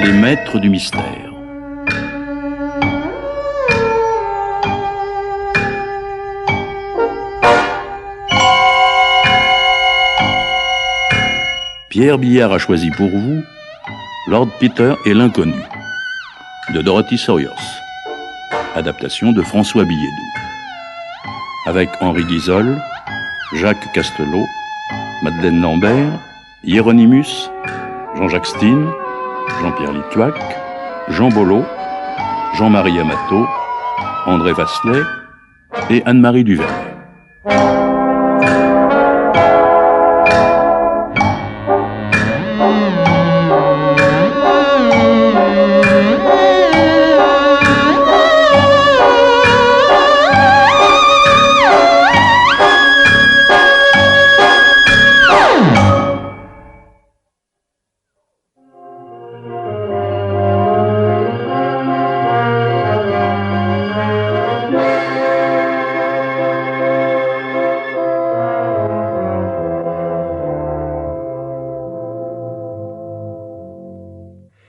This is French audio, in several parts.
Les maîtres du mystère. Pierre Billard a choisi pour vous Lord Peter et l'inconnu de Dorothy Sayers, adaptation de François Billedou, avec Henri Guizol, Jacques Castelot, Madeleine Lambert, Hieronymus, Jean-Jacques Steen, Jean-Pierre Litouac, Jean Bollot, Jean-Marie Amato, André Vasselet et Anne-Marie Duvernay.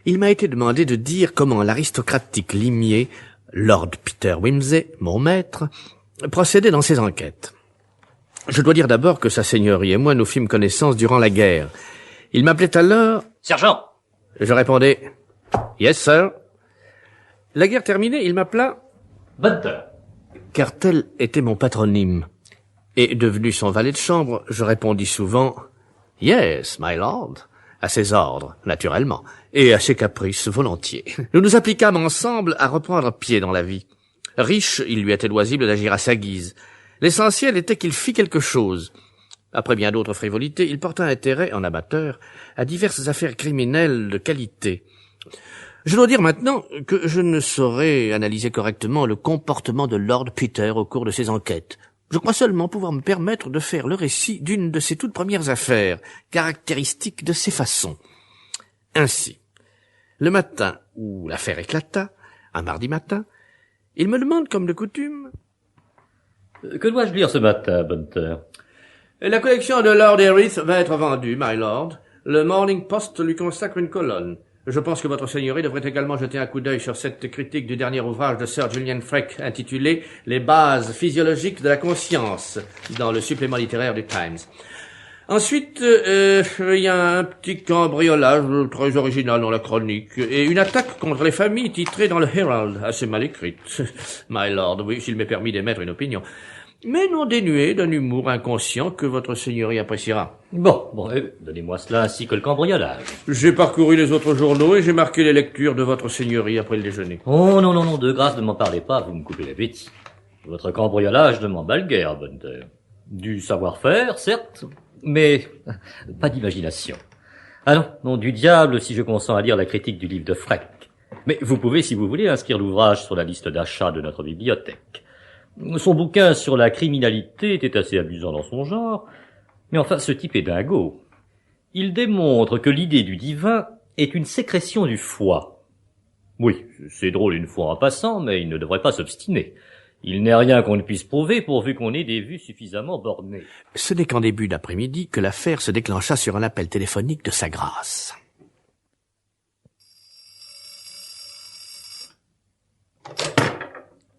Il m'a été demandé de dire comment l'aristocratique limier, Lord Peter Wimsey, mon maître, procédait dans ses enquêtes. Je dois dire d'abord que sa seigneurie et moi nous fîmes connaissance durant la guerre. Il m'appelait alors... Sergent. Je répondais... Yes, sir. La guerre terminée, il m'appela... Bunter. Car tel était mon patronyme. Et devenu son valet de chambre, je répondis souvent... Yes, my lord. À ses ordres, naturellement, et à ses caprices volontiers. Nous nous appliquâmes ensemble à reprendre pied dans la vie. Riche, il lui était loisible d'agir à sa guise. L'essentiel était qu'il fît quelque chose. Après bien d'autres frivolités, il porta intérêt, en amateur, à diverses affaires criminelles de qualité. Je dois dire maintenant que je ne saurais analyser correctement le comportement de Lord Peter au cours de ses enquêtes. Je crois seulement pouvoir me permettre de faire le récit d'une de ses toutes premières affaires, caractéristique de ses façons. Ainsi, le matin où l'affaire éclata, un mardi matin, il me demande comme de coutume... Que dois-je lire ce matin, Bunter? La collection de Lord Erith va être vendue, my lord. Le Morning Post lui consacre une colonne. Je pense que votre seigneurie devrait également jeter un coup d'œil sur cette critique du dernier ouvrage de Sir Julian Freke intitulé « Les bases physiologiques de la conscience » dans le supplément littéraire du Times. Ensuite, il y a un petit cambriolage très original dans la chronique et une attaque contre les familles titrée dans le Herald, assez mal écrite. My lord, oui, s'il m'est permis d'émettre une opinion. Mais non dénuée d'un humour inconscient que votre seigneurie appréciera. Bon, donnez-moi cela ainsi que le cambriolage. J'ai parcouru les autres journaux et j'ai marqué les lectures de votre seigneurie après le déjeuner. Oh non, de grâce ne m'en parlez pas, vous me coupez l'appétit. Votre cambriolage ne m'emballe guère, Bunter. Du savoir-faire, certes, mais pas d'imagination. Ah non, du diable si je consens à lire la critique du livre de Freke. Mais vous pouvez, si vous voulez, inscrire l'ouvrage sur la liste d'achat de notre bibliothèque. Son bouquin sur la criminalité était assez amusant dans son genre, mais enfin, ce type est dingo. Il démontre que l'idée du divin est une sécrétion du foie. Oui, c'est drôle une fois en passant, mais il ne devrait pas s'obstiner. Il n'est rien qu'on ne puisse prouver pourvu qu'on ait des vues suffisamment bornées. Ce n'est qu'en début d'après-midi que l'affaire se déclencha sur un appel téléphonique de Sa Grâce.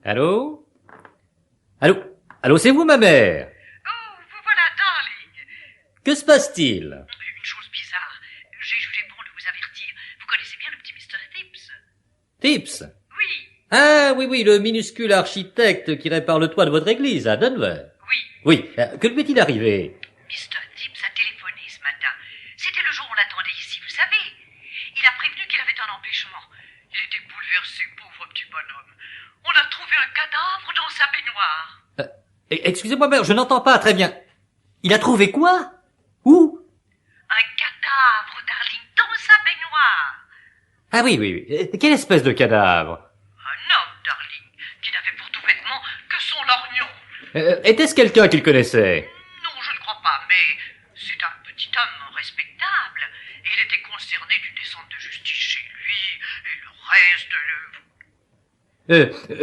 Allô, c'est vous, ma mère? Oh, vous voilà, darling. Que se passe-t-il? Une chose bizarre. J'ai jugé bon de vous avertir. Vous connaissez bien le petit Mr. Tips? Tips? Oui. Ah, oui, le minuscule architecte qui répare le toit de votre église à Denver. Oui. Que lui est-il arrivé? Mr. Tips a téléphoné ce matin. C'était le jour où on l'attendait ici, vous savez. Il a prévenu qu'il avait un empêchement. Il était bouleversé, pauvre petit bonhomme. On a trouvé un cadavre dans sa baignoire. Excusez-moi, mère, je n'entends pas très bien. Il a trouvé quoi? Où? Un cadavre, darling, dans sa baignoire. Ah oui. Quelle espèce de cadavre? Un homme, darling, qui n'avait pour tout vêtement que son lorgnon. Était-ce quelqu'un qu'il connaissait? Non, je ne crois pas, mais c'est un petit homme respectable. Et il était concerné d'une descente de justice chez lui, et le reste...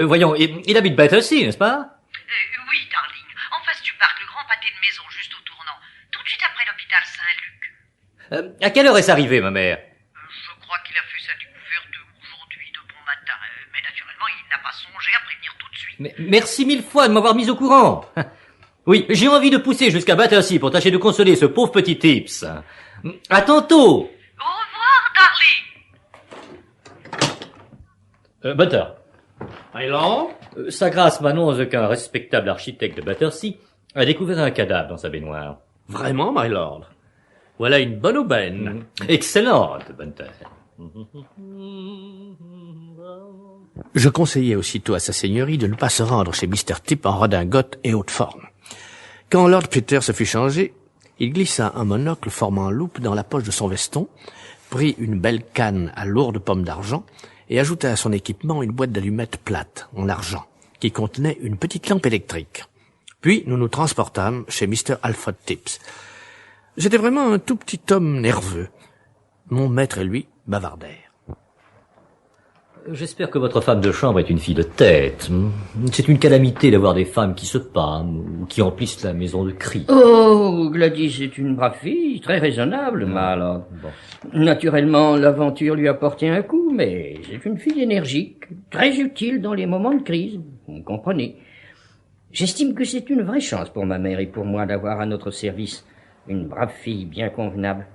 Voyons, il habite Battersea, n'est-ce pas? Oui, darling, en face du parc, le grand pâté de maison juste au tournant, tout de suite après l'hôpital Saint-Luc. À quelle heure est-ce arrivé, ma mère? Je crois qu'il a fait sa découverte songé à prévenir tout de suite. Mais merci 1000 fois de m'avoir mis au courant. Oui, j'ai envie de pousser jusqu'à Battersea pour tâcher de consoler ce pauvre petit Tips. À tantôt. Au revoir, darling. Butter. Myland? Sa grâce m'annonce qu'un respectable architecte de Battersea a découvert un cadavre dans sa baignoire. Vraiment, my lord? Voilà une bonne aubaine. Excellente, Bunter. Je conseillai aussitôt à sa seigneurie de ne pas se rendre chez Mr. Tip en redingote et haute forme. Quand Lord Peter se fut changé, il glissa un monocle formant loupe dans la poche de son veston, prit une belle canne à lourde pomme d'argent et ajouta à son équipement une boîte d'allumettes plate en argent qui contenait une petite lampe électrique. Puis nous nous transportâmes chez Mr. Alfred Tips. C'était vraiment un tout petit homme nerveux. Mon maître et lui bavardèrent. J'espère que votre femme de chambre est une fille de tête. C'est une calamité d'avoir des femmes qui se pâment ou qui emplissent la maison de cris. Oh, Gladys est une brave fille, très raisonnable, Mal. Bon. Naturellement, l'aventure lui a porté un coup, mais c'est une fille énergique, très utile dans les moments de crise, vous comprenez. J'estime que c'est une vraie chance pour ma mère et pour moi d'avoir à notre service une brave fille bien convenable.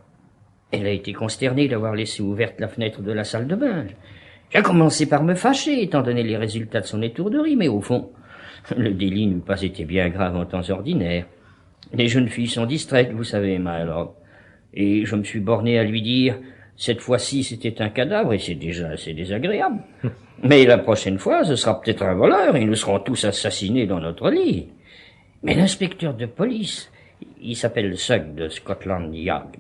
Elle a été consternée d'avoir laissé ouverte la fenêtre de la salle de bain. J'ai commencé par me fâcher, étant donné les résultats de son étourderie, mais au fond, le délit n'eût pas été bien grave en temps ordinaire. Les jeunes filles sont distraites, vous savez, my lord. Et je me suis borné à lui dire, cette fois-ci c'était un cadavre, et c'est déjà assez désagréable. Mais la prochaine fois, ce sera peut-être un voleur, et nous serons tous assassinés dans notre lit. Mais l'inspecteur de police, il s'appelle Sugg de Scotland Yard.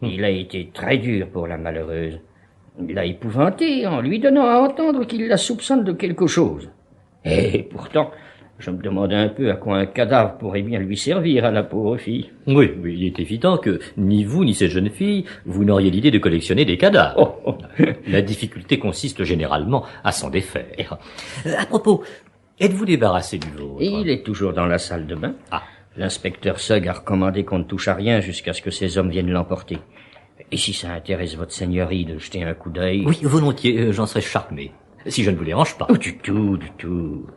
Il a été très dur pour la malheureuse. Il l'a épouvantée en lui donnant à entendre qu'il la soupçonne de quelque chose. Et pourtant, je me demandais un peu à quoi un cadavre pourrait bien lui servir à la pauvre fille. Oui, il est évident que ni vous ni cette jeune fille, vous n'auriez l'idée de collectionner des cadavres. La difficulté consiste généralement à s'en défaire. À propos, êtes-vous débarrassé du vôtre? Il est toujours dans la salle de bain. Ah. L'inspecteur Sugg a recommandé qu'on ne touche à rien jusqu'à ce que ces hommes viennent l'emporter. Et si ça intéresse votre seigneurie de jeter un coup d'œil... Oui, volontiers, j'en serais charmé. Si je ne vous dérange pas. Oh, du tout.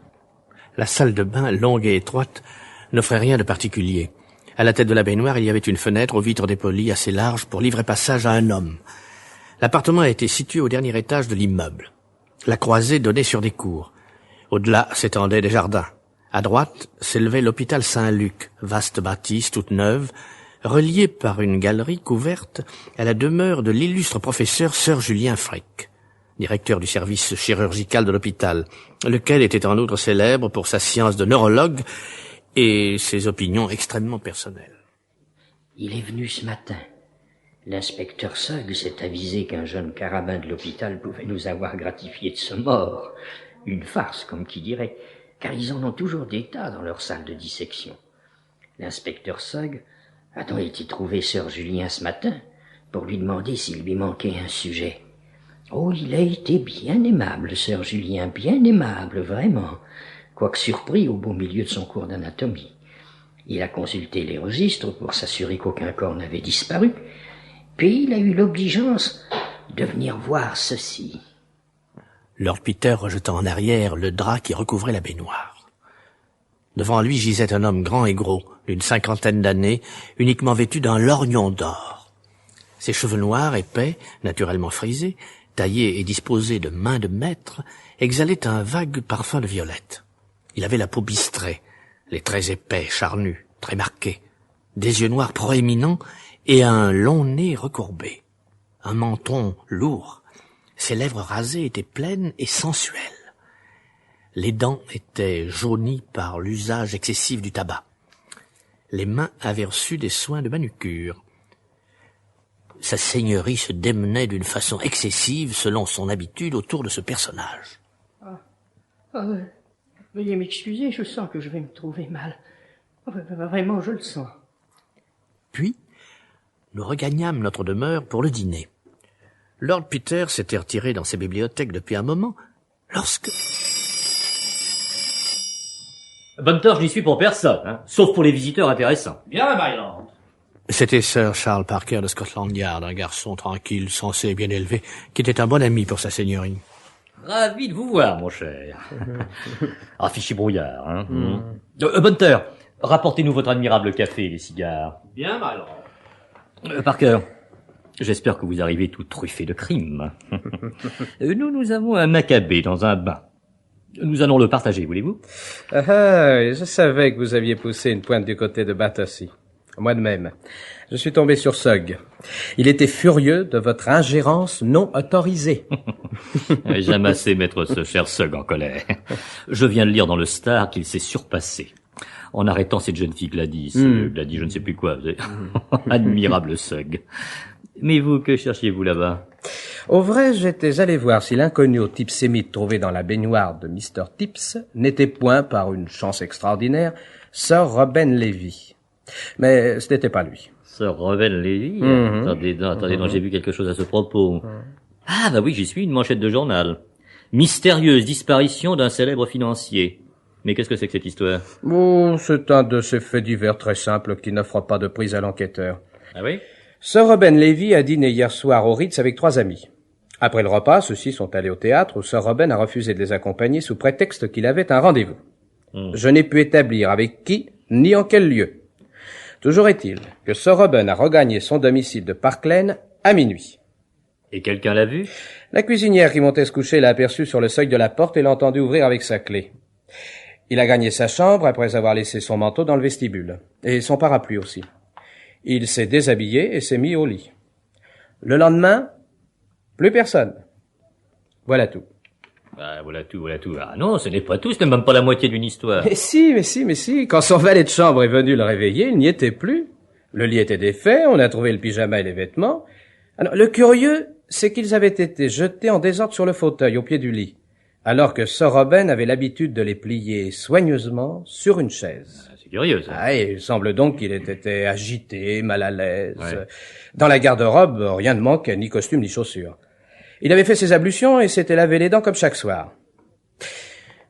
La salle de bain, longue et étroite, n'offrait rien de particulier. À la tête de la baignoire, il y avait une fenêtre aux vitres dépolies assez large pour livrer passage à un homme. L'appartement était situé au dernier étage de l'immeuble. La croisée donnait sur des cours. Au-delà s'étendaient des jardins. À droite s'élevait l'hôpital Saint-Luc, vaste bâtisse toute neuve, reliée par une galerie couverte à la demeure de l'illustre professeur Sir Julien Frick, directeur du service chirurgical de l'hôpital, lequel était en outre célèbre pour sa science de neurologue et ses opinions extrêmement personnelles. Il est venu ce matin. L'inspecteur Sugg s'est avisé qu'un jeune carabin de l'hôpital pouvait nous avoir gratifié de ce mort. Une farce, comme qui dirait, car ils en ont toujours des tas dans leur salle de dissection. L'inspecteur Sugg a donc été trouver Sir Julien ce matin pour lui demander s'il lui manquait un sujet. Oh, il a été bien aimable, Sir Julien, bien aimable, vraiment, quoique surpris au beau milieu de son cours d'anatomie. Il a consulté les registres pour s'assurer qu'aucun corps n'avait disparu, puis il a eu l'obligeance de venir voir ceci. Lord Peter rejeta en arrière le drap qui recouvrait la baignoire. Devant lui gisait un homme grand et gros, d'une 50aine d'années, uniquement vêtu d'un lorgnon d'or. Ses cheveux noirs, épais, naturellement frisés, taillés et disposés de main de maître, exhalaient un vague parfum de violette. Il avait la peau bistrée, les traits épais, charnus, très marqués, des yeux noirs proéminents et un long nez recourbé, un menton lourd. Ses lèvres rasées étaient pleines et sensuelles. Les dents étaient jaunies par l'usage excessif du tabac. Les mains avaient reçu des soins de manucure. Sa seigneurie se démenait d'une façon excessive, selon son habitude, autour de ce personnage. Veuillez m'excuser, je sens que je vais me trouver mal. Vraiment, je le sens. Puis, nous regagnâmes notre demeure pour le dîner. Lord Peter s'était retiré dans ses bibliothèques depuis un moment, lorsque... Bunter, je n'y suis pour personne, sauf pour les visiteurs intéressants. Bien, my lord. C'était Sir Charles Parker de Scotland Yard, un garçon tranquille, sensé et bien élevé, qui était un bon ami pour sa seigneurie. Ravi de vous voir, mon cher. Ah, fichu brouillard, hein. Bunter, rapportez-nous votre admirable café et les cigares. Bien, my lord. Parker, j'espère que vous arrivez tout truffé de crimes. Nous avons un macabé dans un bain. Nous allons le partager, voulez-vous? Je savais que vous aviez poussé une pointe du côté de Battersea. Moi de même. Je suis tombé sur Sugg. Il était furieux de votre ingérence non autorisée. J'aime assez mettre ce cher Sugg en colère. Je viens de lire dans le Star qu'il s'est surpassé en arrêtant cette jeune fille Gladys. Gladys, je ne sais plus quoi. Admirable Sugg. Mais vous, que cherchiez-vous là-bas? Au vrai, j'étais allé voir si l'inconnu au type sémite trouvé dans la baignoire de Mr. Tips n'était point, par une chance extraordinaire, Sir Robin Levy. Mais ce n'était pas lui. Sir Robin Levy? Attendez, non, j'ai vu quelque chose à ce propos. Ah, bah oui, j'y suis, une manchette de journal. Mystérieuse disparition d'un célèbre financier. Mais qu'est-ce que c'est que cette histoire? Oh, c'est un de ces faits divers très simples qui n'offrent pas de prise à l'enquêteur. Ah oui? Sir Robin Levy a dîné hier soir au Ritz avec 3 amis. Après le repas, ceux-ci sont allés au théâtre où Sir Robin a refusé de les accompagner sous prétexte qu'il avait un rendez-vous. Je n'ai pu établir avec qui, ni en quel lieu. Toujours est-il que Sir Robin a regagné son domicile de Park Lane à minuit. Et quelqu'un l'a vu? La cuisinière qui montait se coucher l'a aperçu sur le seuil de la porte et l'a entendu ouvrir avec sa clé. Il a gagné sa chambre après avoir laissé son manteau dans le vestibule. Et son parapluie aussi. Il s'est déshabillé et s'est mis au lit. Le lendemain, plus personne. Voilà tout. Ah, voilà tout. Ah non, ce n'est pas tout, ce n'est même pas la moitié d'une histoire. Mais si. Quand son valet de chambre est venu le réveiller, il n'y était plus. Le lit était défait, on a trouvé le pyjama et les vêtements. Alors, le curieux, c'est qu'ils avaient été jetés en désordre sur le fauteuil au pied du lit, alors que Sir Robin avait l'habitude de les plier soigneusement sur une chaise. C'est curieux, ça. Ah, il semble donc qu'il ait été agité, mal à l'aise. Ouais. Dans la garde-robe, rien ne manquait, ni costume, ni chaussures. Il avait fait ses ablutions et s'était lavé les dents comme chaque soir.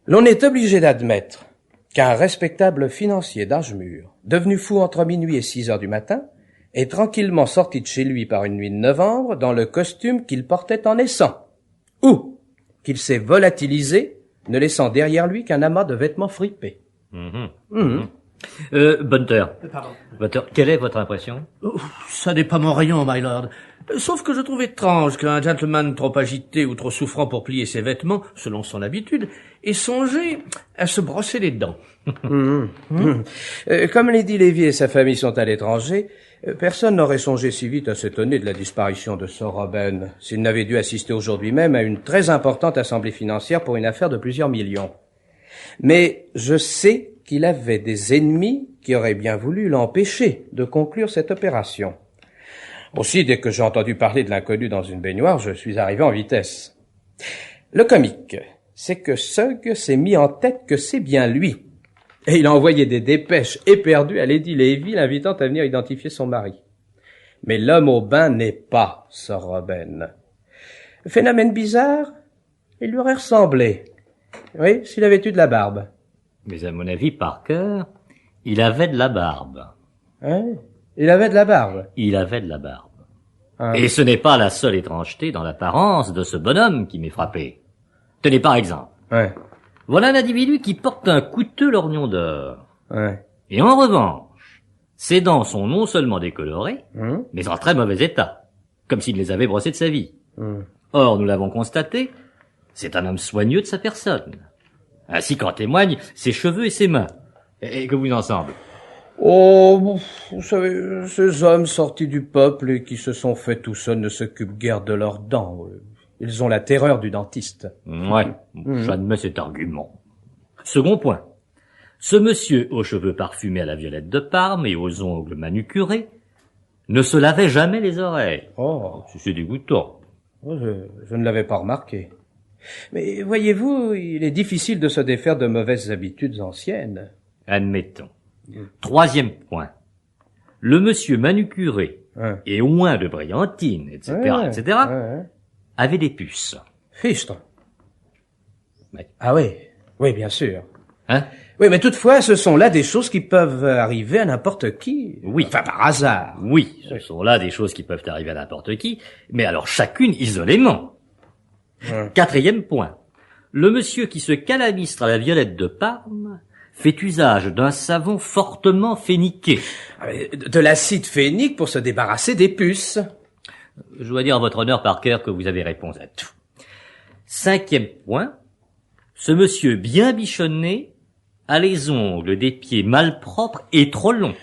L'on est obligé d'admettre qu'un respectable financier d'âge mûr, devenu fou entre minuit et 6 heures du matin, est tranquillement sorti de chez lui par une nuit de novembre dans le costume qu'il portait en naissant. Ou qu'il s'est volatilisé, ne laissant derrière lui qu'un amas de vêtements fripés. Bunter. Pardon. Bunter, quelle est votre impression? Ça n'est pas mon rayon, my lord. Sauf que je trouve étrange qu'un gentleman trop agité ou trop souffrant pour plier ses vêtements, selon son habitude, ait songé à se brosser les dents. Comme Lady Levy et sa famille sont à l'étranger, personne n'aurait songé si vite à s'étonner de la disparition de Sir Robin, s'il n'avait dû assister aujourd'hui même à une très importante assemblée financière pour une affaire de plusieurs millions. Mais je sais qu'il avait des ennemis qui auraient bien voulu l'empêcher de conclure cette opération. Aussi, dès que j'ai entendu parler de l'inconnu dans une baignoire, je suis arrivé en vitesse. Le comique, c'est que Sugg s'est mis en tête que c'est bien lui. Et il a envoyé des dépêches éperdues à Lady Levy l'invitant à venir identifier son mari. Mais l'homme au bain n'est pas Sir Robin. Phénomène bizarre, il lui aurait ressemblé. Oui, s'il avait eu de la barbe. Mais à mon avis, Parker, il avait de la barbe. Hein? Il avait de la barbe. Il avait de la barbe. Et ce n'est pas la seule étrangeté dans l'apparence de ce bonhomme qui m'est frappé. Tenez par exemple. Ouais. Voilà un individu qui porte un coûteux lorgnon d'or. Ouais. Et en revanche, ses dents sont non seulement décolorées, mais en très mauvais état, comme s'il les avait brossées de sa vie. Or, nous l'avons constaté, c'est un homme soigneux de sa personne. Ainsi qu'en témoignent ses cheveux et ses mains. Et que vous en semble? Oh, vous savez, ces hommes sortis du peuple et qui se sont faits tout seuls ne s'occupent guère de leurs dents. Ils ont la terreur du dentiste. Ouais, j'admets cet argument. Second point. Ce monsieur aux cheveux parfumés à la violette de Parme et aux ongles manucurés ne se lavait jamais les oreilles. Oh. C'est dégoûtant. Je ne l'avais pas remarqué. Mais voyez-vous, il est difficile de se défaire de mauvaises habitudes anciennes. Admettons. Troisième point. Le monsieur manucuré et oint de brillantine, etc., avait des puces. Fichtre. Ouais. Ah oui, oui, bien sûr. Hein? Oui, mais toutefois, ce sont là des choses qui peuvent arriver à n'importe qui. Oui. Enfin, par hasard. Oui, ce sont là des choses qui peuvent arriver à n'importe qui, mais alors chacune isolément. Quatrième point. Le monsieur qui se calamistre à la violette de Parme fait usage d'un savon fortement féniqué. De l'acide phénique pour se débarrasser des puces. Je dois dire à votre honneur, Parker, que vous avez réponse à tout. 5e point, ce monsieur bien bichonné a les ongles des pieds malpropres et trop longs.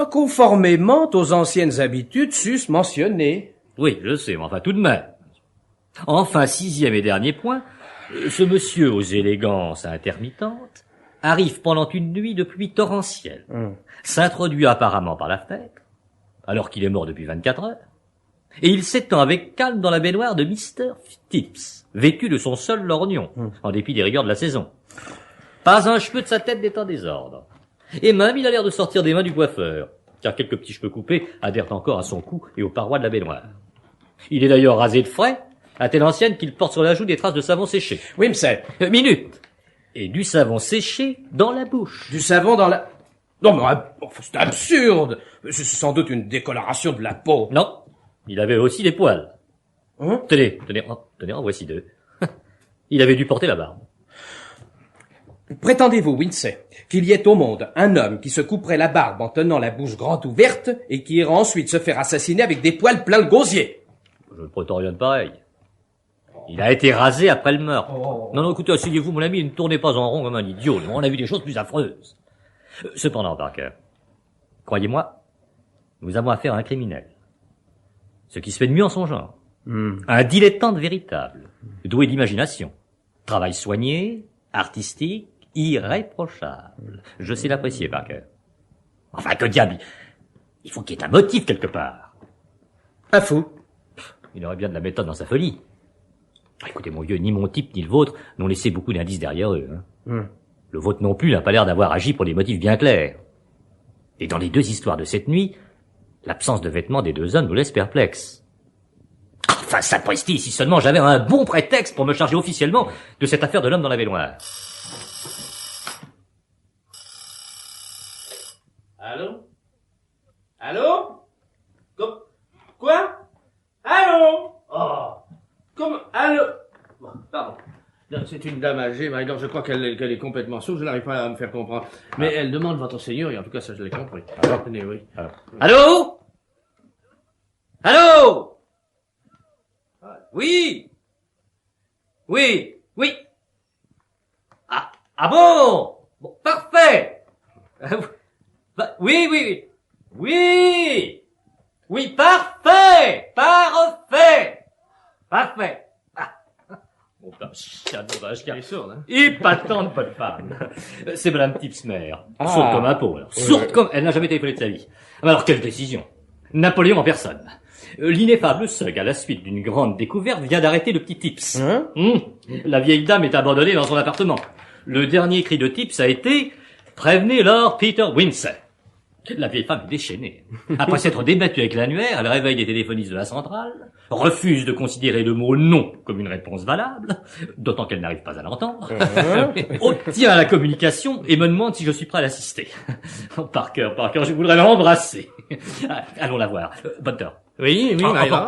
Conformément aux anciennes habitudes sus mentionnées. Oui, je sais, mais enfin tout de même. Enfin, 6e et dernier point, ce monsieur aux élégances intermittentes arrive pendant une nuit de pluie torrentielle, s'introduit apparemment par la fenêtre, alors qu'il est mort depuis 24 heures, et il s'étend avec calme dans la baignoire de Mr. Tips, vêtu de son seul lorgnon, en dépit des rigueurs de la saison. Pas un cheveu de sa tête n'est en désordre. Et même il a l'air de sortir des mains du coiffeur, car quelques petits cheveux coupés adhèrent encore à son cou et aux parois de la baignoire. Il est d'ailleurs rasé de frais, à telle ancienne qu'il porte sur la joue des traces de savon séché. Oui, monsieur. Minute. Et du savon séché dans la bouche. Du savon dans la... Non, mais c'est absurde. C'est sans doute une décoloration de la peau. Non, il avait aussi des poils. Tenez, en voici 2. Il avait dû porter la barbe. Prétendez-vous, Windsay, qu'il y ait au monde un homme qui se couperait la barbe en tenant la bouche grande ouverte et qui ira ensuite se faire assassiner avec des poils pleins de gosier? Je ne prétends rien de pareil. Il a été rasé après le meurtre. Non, écoutez, asseyez-vous, mon ami, ne tournez pas en rond comme un idiot. On a vu des choses plus affreuses. Cependant, Parker, croyez-moi, nous avons affaire à un criminel. Ce qui se fait de mieux en son genre. Un dilettante véritable, doué d'imagination. Travail soigné, artistique, irréprochable. Je sais l'apprécier, Parker. Enfin, que diable, il faut qu'il y ait un motif quelque part. Un fou. Il aurait bien de la méthode dans sa folie. Écoutez, mon vieux, ni mon type ni le vôtre n'ont laissé beaucoup d'indices derrière eux. Le vôtre non plus n'a pas l'air d'avoir agi pour des motifs bien clairs. Et dans les 2 histoires de cette nuit, l'absence de vêtements des 2 hommes nous laisse perplexes. Enfin, sapristi, si seulement j'avais un bon prétexte pour me charger officiellement de cette affaire de l'homme dans la baignoire. Allô? Allô? Quoi? Allô? Oh! Comment? Allô? Bon, pardon. Non, c'est une dame âgée, Marie-Laure, je crois qu'elle est complètement sourde, je n'arrive pas à me faire comprendre. Mais elle demande votre seigneur, et en tout cas, ça je l'ai compris. Alors, tenez, oui. Allô? Allô? Oui? Oui? Oui? Ah bon? Bon, parfait! Oui, oui, oui. Oui! Oui, parfait! Parfait! Parfait! Bon, chien dommage, Elle est sourde, hein? Épatante bonne femme. C'est Madame Tipsmer. Sourde comme un pot, alors. Sourde comme... Elle n'a jamais téléphoné de sa vie. Alors, quelle décision! Napoléon en personne. L'ineffable Sugg, à la suite d'une grande découverte, vient d'arrêter le petit Tips. La vieille dame est abandonnée dans son appartement. Le dernier cri de Tips a été « Prévenez Lord Peter Windsor ». La vieille femme est déchaînée. Après s'être débattue avec l'annuaire, elle réveille les téléphonistes de la centrale, refuse de considérer le mot « non » comme une réponse valable, d'autant qu'elle n'arrive pas à l'entendre, obtient la communication et me demande si je suis prêt à l'assister. Parker, je voudrais l'embrasser. Allons la voir. Bunter. Oui,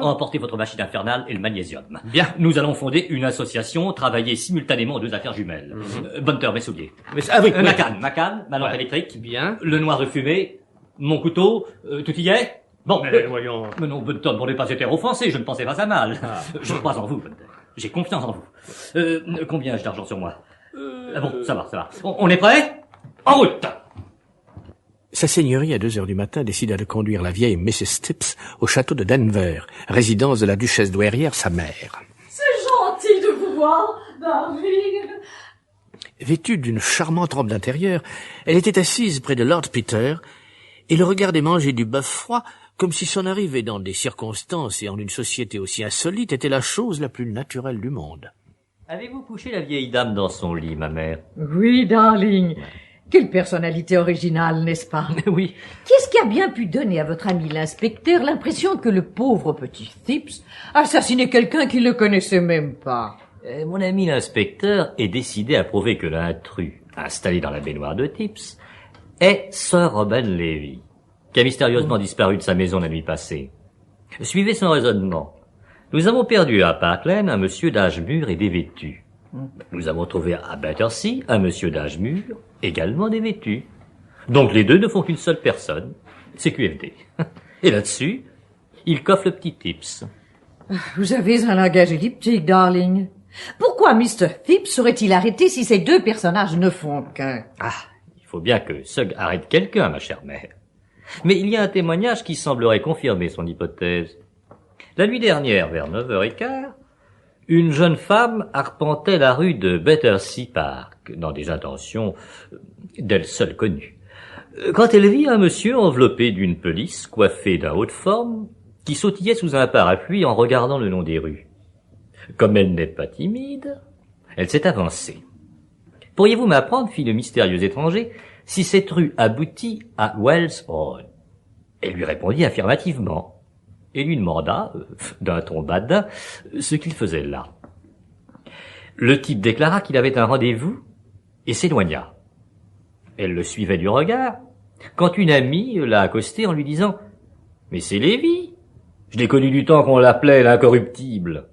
emportez votre machine infernale et le magnésium. Bien. Nous allons fonder une association, travailler simultanément aux 2 affaires jumelles. Bunter, mes souliers. Oui. Macan, ma lampe électrique. Bien. Le noir de fumée. Mon couteau, tout y est? Bon, voyons. Mais non, Bunter, pour ne pas être offensé, je ne pensais pas à mal. Je crois en vous, Bunter. J'ai confiance en vous. Combien ai-je d'argent sur moi? Bon, ça va. On est prêt? En route! Sa seigneurie, à 2 heures du matin, décida de conduire la vieille Mrs. Tips au château de Denver, résidence de la duchesse douairière, sa mère. C'est gentil de vous voir, Darling. Vêtue d'une charmante robe d'intérieur, elle était assise près de Lord Peter et le regardait manger du bœuf froid comme si son arrivée dans des circonstances et en une société aussi insolite était la chose la plus naturelle du monde. Avez-vous couché la vieille dame dans son lit, ma mère? Oui, Darling. Quelle personnalité originale, n'est-ce pas? Oui. Qu'est-ce qui a bien pu donner à votre ami l'inspecteur l'impression que le pauvre petit Tips assassinait quelqu'un qu'il ne connaissait même pas? Mon ami l'inspecteur est décidé à prouver que l'intrus, installé dans la baignoire de Tips, est Sir Robin Levy, qui a mystérieusement disparu de sa maison la nuit passée. Suivez son raisonnement. Nous avons perdu à Park Lane un monsieur d'âge mûr et dévêtu. Nous avons trouvé à Battersea un monsieur d'âge mûr, également dévêtu. Donc les deux ne font qu'une seule personne, c'est QFD. Et là-dessus, il coffre le petit Tips. Vous avez un langage elliptique, darling. Pourquoi Mr. Thips serait-il arrêté si ces deux personnages ne font qu'un? Ah, il faut bien que Sugg arrête quelqu'un, ma chère mère. Mais il y a un témoignage qui semblerait confirmer son hypothèse. La nuit dernière, vers 9h15, une jeune femme arpentait la rue de Battersea Park, dans des intentions d'elle seule connues. Quand elle vit un monsieur enveloppé d'une pelisse, coiffé d'un haut de forme, qui sautillait sous un parapluie en regardant le long des rues. Comme elle n'est pas timide, elle s'est avancée. Pourriez-vous m'apprendre, fit le mystérieux étranger, si cette rue aboutit à Wells Road? Elle lui répondit affirmativement, et lui demanda, d'un ton badin, ce qu'il faisait là. Le type déclara qu'il avait un rendez-vous et s'éloigna. Elle le suivait du regard, quand une amie l'a accosté en lui disant « Mais c'est Lévy, je l'ai connu du temps qu'on l'appelait l'incorruptible. »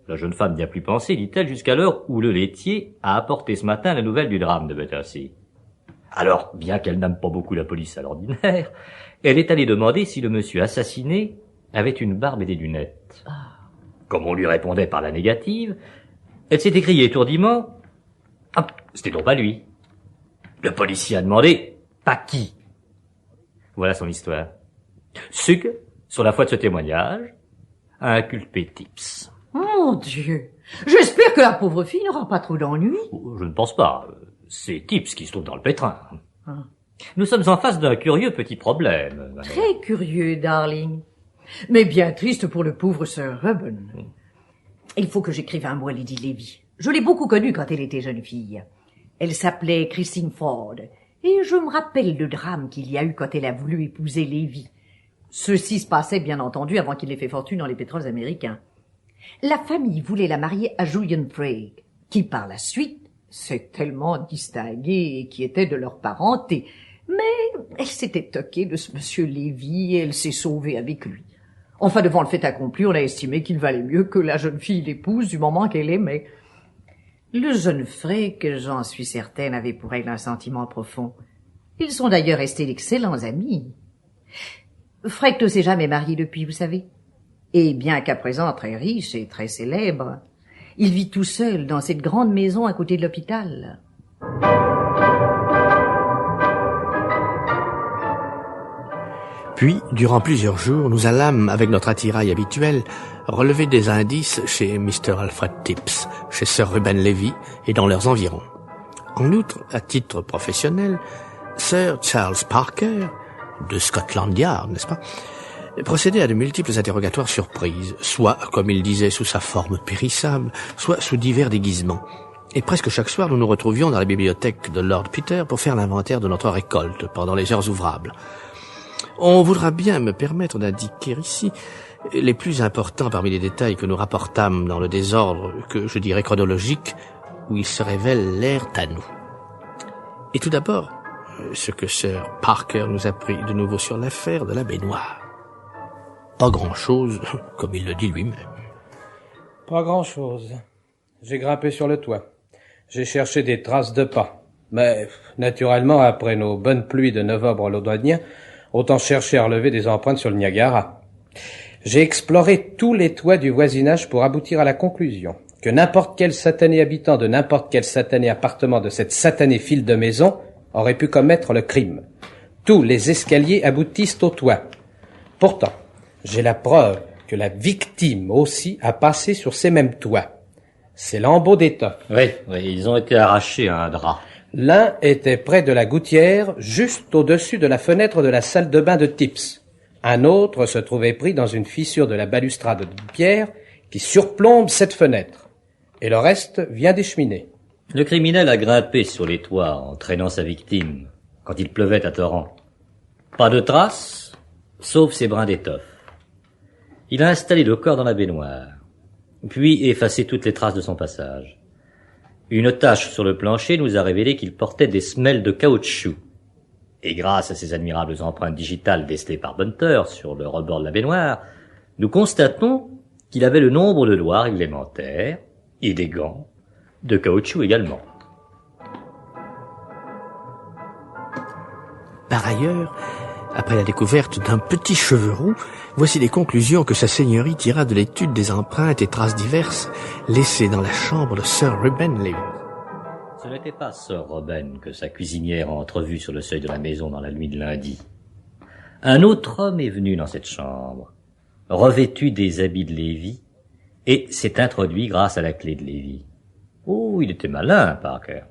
La jeune femme n'y a plus pensé, dit-elle, jusqu'à l'heure où le laitier a apporté ce matin la nouvelle du drame de Battersea. Alors, bien qu'elle n'aime pas beaucoup la police à l'ordinaire, elle est allée demander si le monsieur assassiné avait une barbe et des lunettes. Comme on lui répondait par la négative, elle s'est écriée étourdiment « Ah, c'était donc pas lui. » Le policier a demandé « Pas qui ?» Voilà son histoire. Sugg, sur la foi de ce témoignage, a inculpé Tips. Mon Dieu! J'espère que la pauvre fille n'aura pas trop d'ennuis. Je ne pense pas. C'est Tips qui se trouve dans le pétrin. Nous sommes en face d'un curieux petit problème. Très curieux, darling. Mais bien triste pour le pauvre Sir Reuben. Il faut que j'écrive un mot à Lady Lévy. Je l'ai beaucoup connue quand elle était jeune fille. Elle s'appelait Christine Ford, et je me rappelle le drame qu'il y a eu quand elle a voulu épouser Lévy. Ceci se passait, bien entendu, avant qu'il ait fait fortune dans les pétroles américains. La famille voulait la marier à Julian Craig, qui par la suite s'est tellement distingué et qui était de leur parenté. Mais elle s'était toquée de ce monsieur Lévy et elle s'est sauvée avec lui. Enfin, devant le fait accompli, on a estimé qu'il valait mieux que la jeune fille l'épouse du moment qu'elle aimait. Le jeune Craig, j'en suis certaine, avait pour elle un sentiment profond. Ils sont d'ailleurs restés d'excellents amis. Craig ne s'est jamais marié depuis, vous savez. Et bien qu'à présent très riche et très célèbre, il vit tout seul dans cette grande maison à côté de l'hôpital. Puis, durant plusieurs jours, nous allâmes, avec notre attirail habituel, relever des indices chez Mr. Alfred Tips, chez Sir Reuben Lévy et dans leurs environs. En outre, à titre professionnel, Sir Charles Parker, de Scotland Yard, n'est-ce pas, procédait à de multiples interrogatoires surprises, soit, comme il disait, sous sa forme périssable, soit sous divers déguisements. Et presque chaque soir, nous nous retrouvions dans la bibliothèque de Lord Peter pour faire l'inventaire de notre récolte pendant les heures ouvrables. On voudra bien me permettre d'indiquer ici les plus importants parmi les détails que nous rapportâmes dans le désordre que je dirais chronologique, où ils se révèlent à nous. Et tout d'abord, ce que Sir Parker nous apprit de nouveau sur l'affaire de la baignoire. Pas grand-chose, comme il le dit lui-même. Pas grand-chose. J'ai grimpé sur le toit. J'ai cherché des traces de pas. Mais, naturellement, après nos bonnes pluies de novembre londonien, autant chercher à relever des empreintes sur le Niagara. J'ai exploré tous les toits du voisinage pour aboutir à la conclusion que n'importe quel satané habitant de n'importe quel satané appartement de cette satanée file de maison aurait pu commettre le crime. Tous les escaliers aboutissent au toit. Pourtant, j'ai la preuve que la victime aussi a passé sur ces mêmes toits. Ces lambeaux d'étoffe. Oui, ils ont été arrachés à un drap. L'un était près de la gouttière, juste au-dessus de la fenêtre de la salle de bain de Tips. Un autre se trouvait pris dans une fissure de la balustrade de pierre qui surplombe cette fenêtre. Et le reste vient des cheminées. Le criminel a grimpé sur les toits en traînant sa victime quand il pleuvait à torrent. Pas de traces, sauf ces brins d'étoffe. Il a installé le corps dans la baignoire, puis effacé toutes les traces de son passage. Une tache sur le plancher nous a révélé qu'il portait des semelles de caoutchouc. Et grâce à ces admirables empreintes digitales décelées par Bunter sur le rebord de la baignoire, nous constatons qu'il avait le nombre de doigts réglementaires et des gants De caoutchouc également. Par ailleurs, après la découverte d'un petit cheveu roux, voici les conclusions que sa seigneurie tira de l'étude des empreintes et traces diverses laissées dans la chambre de Sir Reuben Levy. Ce n'était pas Sir Reuben que sa cuisinière a entrevu sur le seuil de la maison dans la nuit de lundi. Un autre homme est venu dans cette chambre, revêtu des habits de Lévy, et s'est introduit grâce à la clé de Lévy. Oh, il était malin, Parker.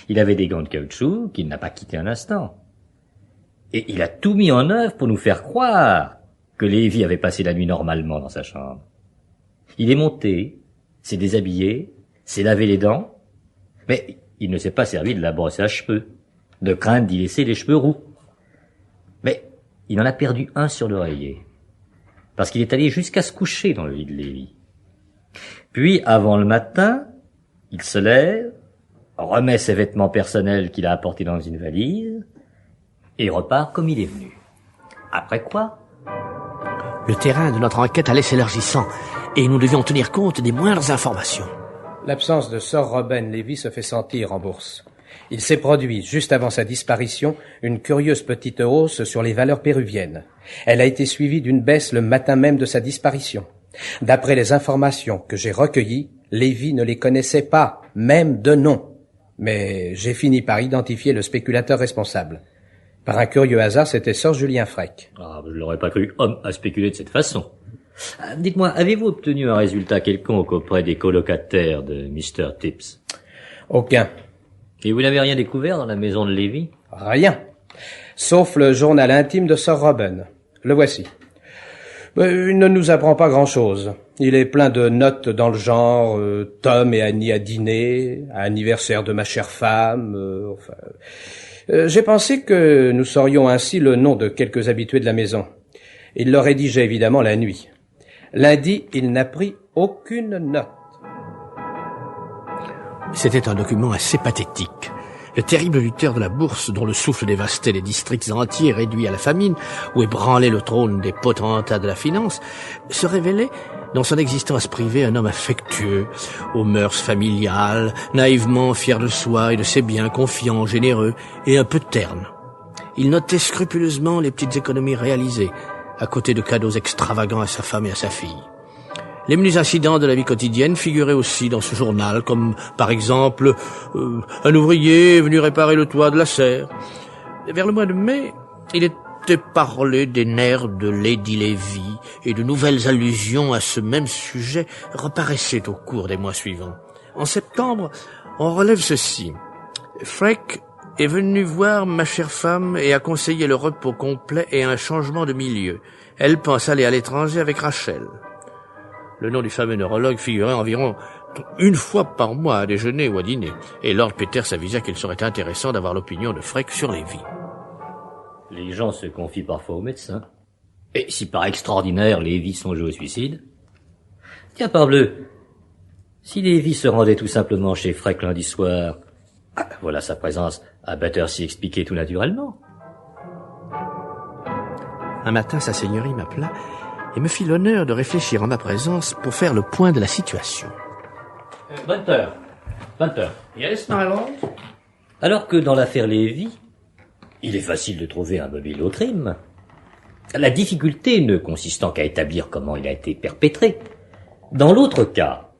Il avait des gants de caoutchouc qu'il n'a pas quittés un instant. Et il a tout mis en œuvre pour nous faire croire que Lévy avait passé la nuit normalement dans sa chambre. Il est monté, s'est déshabillé, s'est lavé les dents, mais il ne s'est pas servi de la brosse à cheveux, de crainte d'y laisser les cheveux roux. Mais il en a perdu un sur l'oreiller, parce qu'il est allé jusqu'à se coucher dans le lit de Lévy. Puis, avant le matin, il se lève, remet ses vêtements personnels qu'il a apportés dans une valise, et repart comme il est venu. Après quoi? Le terrain de notre enquête allait s'élargissant, et nous devions tenir compte des moindres informations. L'absence de Sir Reuben Levy se fait sentir en bourse. Il s'est produit, juste avant sa disparition, une curieuse petite hausse sur les valeurs péruviennes. Elle a été suivie d'une baisse le matin même de sa disparition. D'après les informations que j'ai recueillies, Levy ne les connaissait pas, même de nom. Mais j'ai fini par identifier le spéculateur responsable. Par un curieux hasard, c'était Sir Julien Freck. Ah, je l'aurais pas cru homme à spéculer de cette façon. Dites-moi, avez-vous obtenu un résultat quelconque auprès des colocataires de Mr. Tips? Aucun. Et vous n'avez rien découvert dans la maison de Lévy? Rien. Sauf le journal intime de Sir Reuben. Le voici. Il ne nous apprend pas grand-chose. Il est plein de notes dans le genre Tom et Annie à dîner, anniversaire de ma chère femme, j'ai pensé que nous saurions ainsi le nom de quelques habitués de la maison. Il le rédigeait évidemment la nuit. Lundi, il n'a pris aucune note. C'était un document assez pathétique. Le terrible lutteur de la bourse, dont le souffle dévastait les districts entiers réduits à la famine, ou ébranlait le trône des potentats de la finance, se révélait dans son existence privée un homme affectueux, aux mœurs familiales, naïvement fier de soi et de ses biens, confiant, généreux et un peu terne. Il notait scrupuleusement les petites économies réalisées, à côté de cadeaux extravagants à sa femme et à sa fille. Les menus incidents de la vie quotidienne figuraient aussi dans ce journal, comme par exemple un ouvrier est venu réparer le toit de la serre. Vers le mois de mai, il était parlé des nerfs de Lady Lévy, et de nouvelles allusions à ce même sujet reparaissaient au cours des mois suivants. En septembre, on relève ceci. Freck est venu voir ma chère femme et a conseillé le repos complet et un changement de milieu. Elle pense aller à l'étranger avec Rachel. Le nom du fameux neurologue figurait environ une fois par mois à déjeuner ou à dîner, et Lord Peters avisa qu'il serait intéressant d'avoir l'opinion de Freck sur Lévy. Les gens se confient parfois aux médecins. Et si par extraordinaire Lévy songeait au suicide? Tiens, parbleu, si Lévy se rendait tout simplement chez Freck lundi soir, voilà sa présence à Battersea expliquée tout naturellement. Un matin, sa seigneurie m'appela et me fit l'honneur de réfléchir en ma présence pour faire le point de la situation. Bunter. Yes, my lord. Alors que dans l'affaire Lévy, il est facile de trouver un mobile au crime. La difficulté ne consistant qu'à établir comment il a été perpétré. Dans l'autre cas,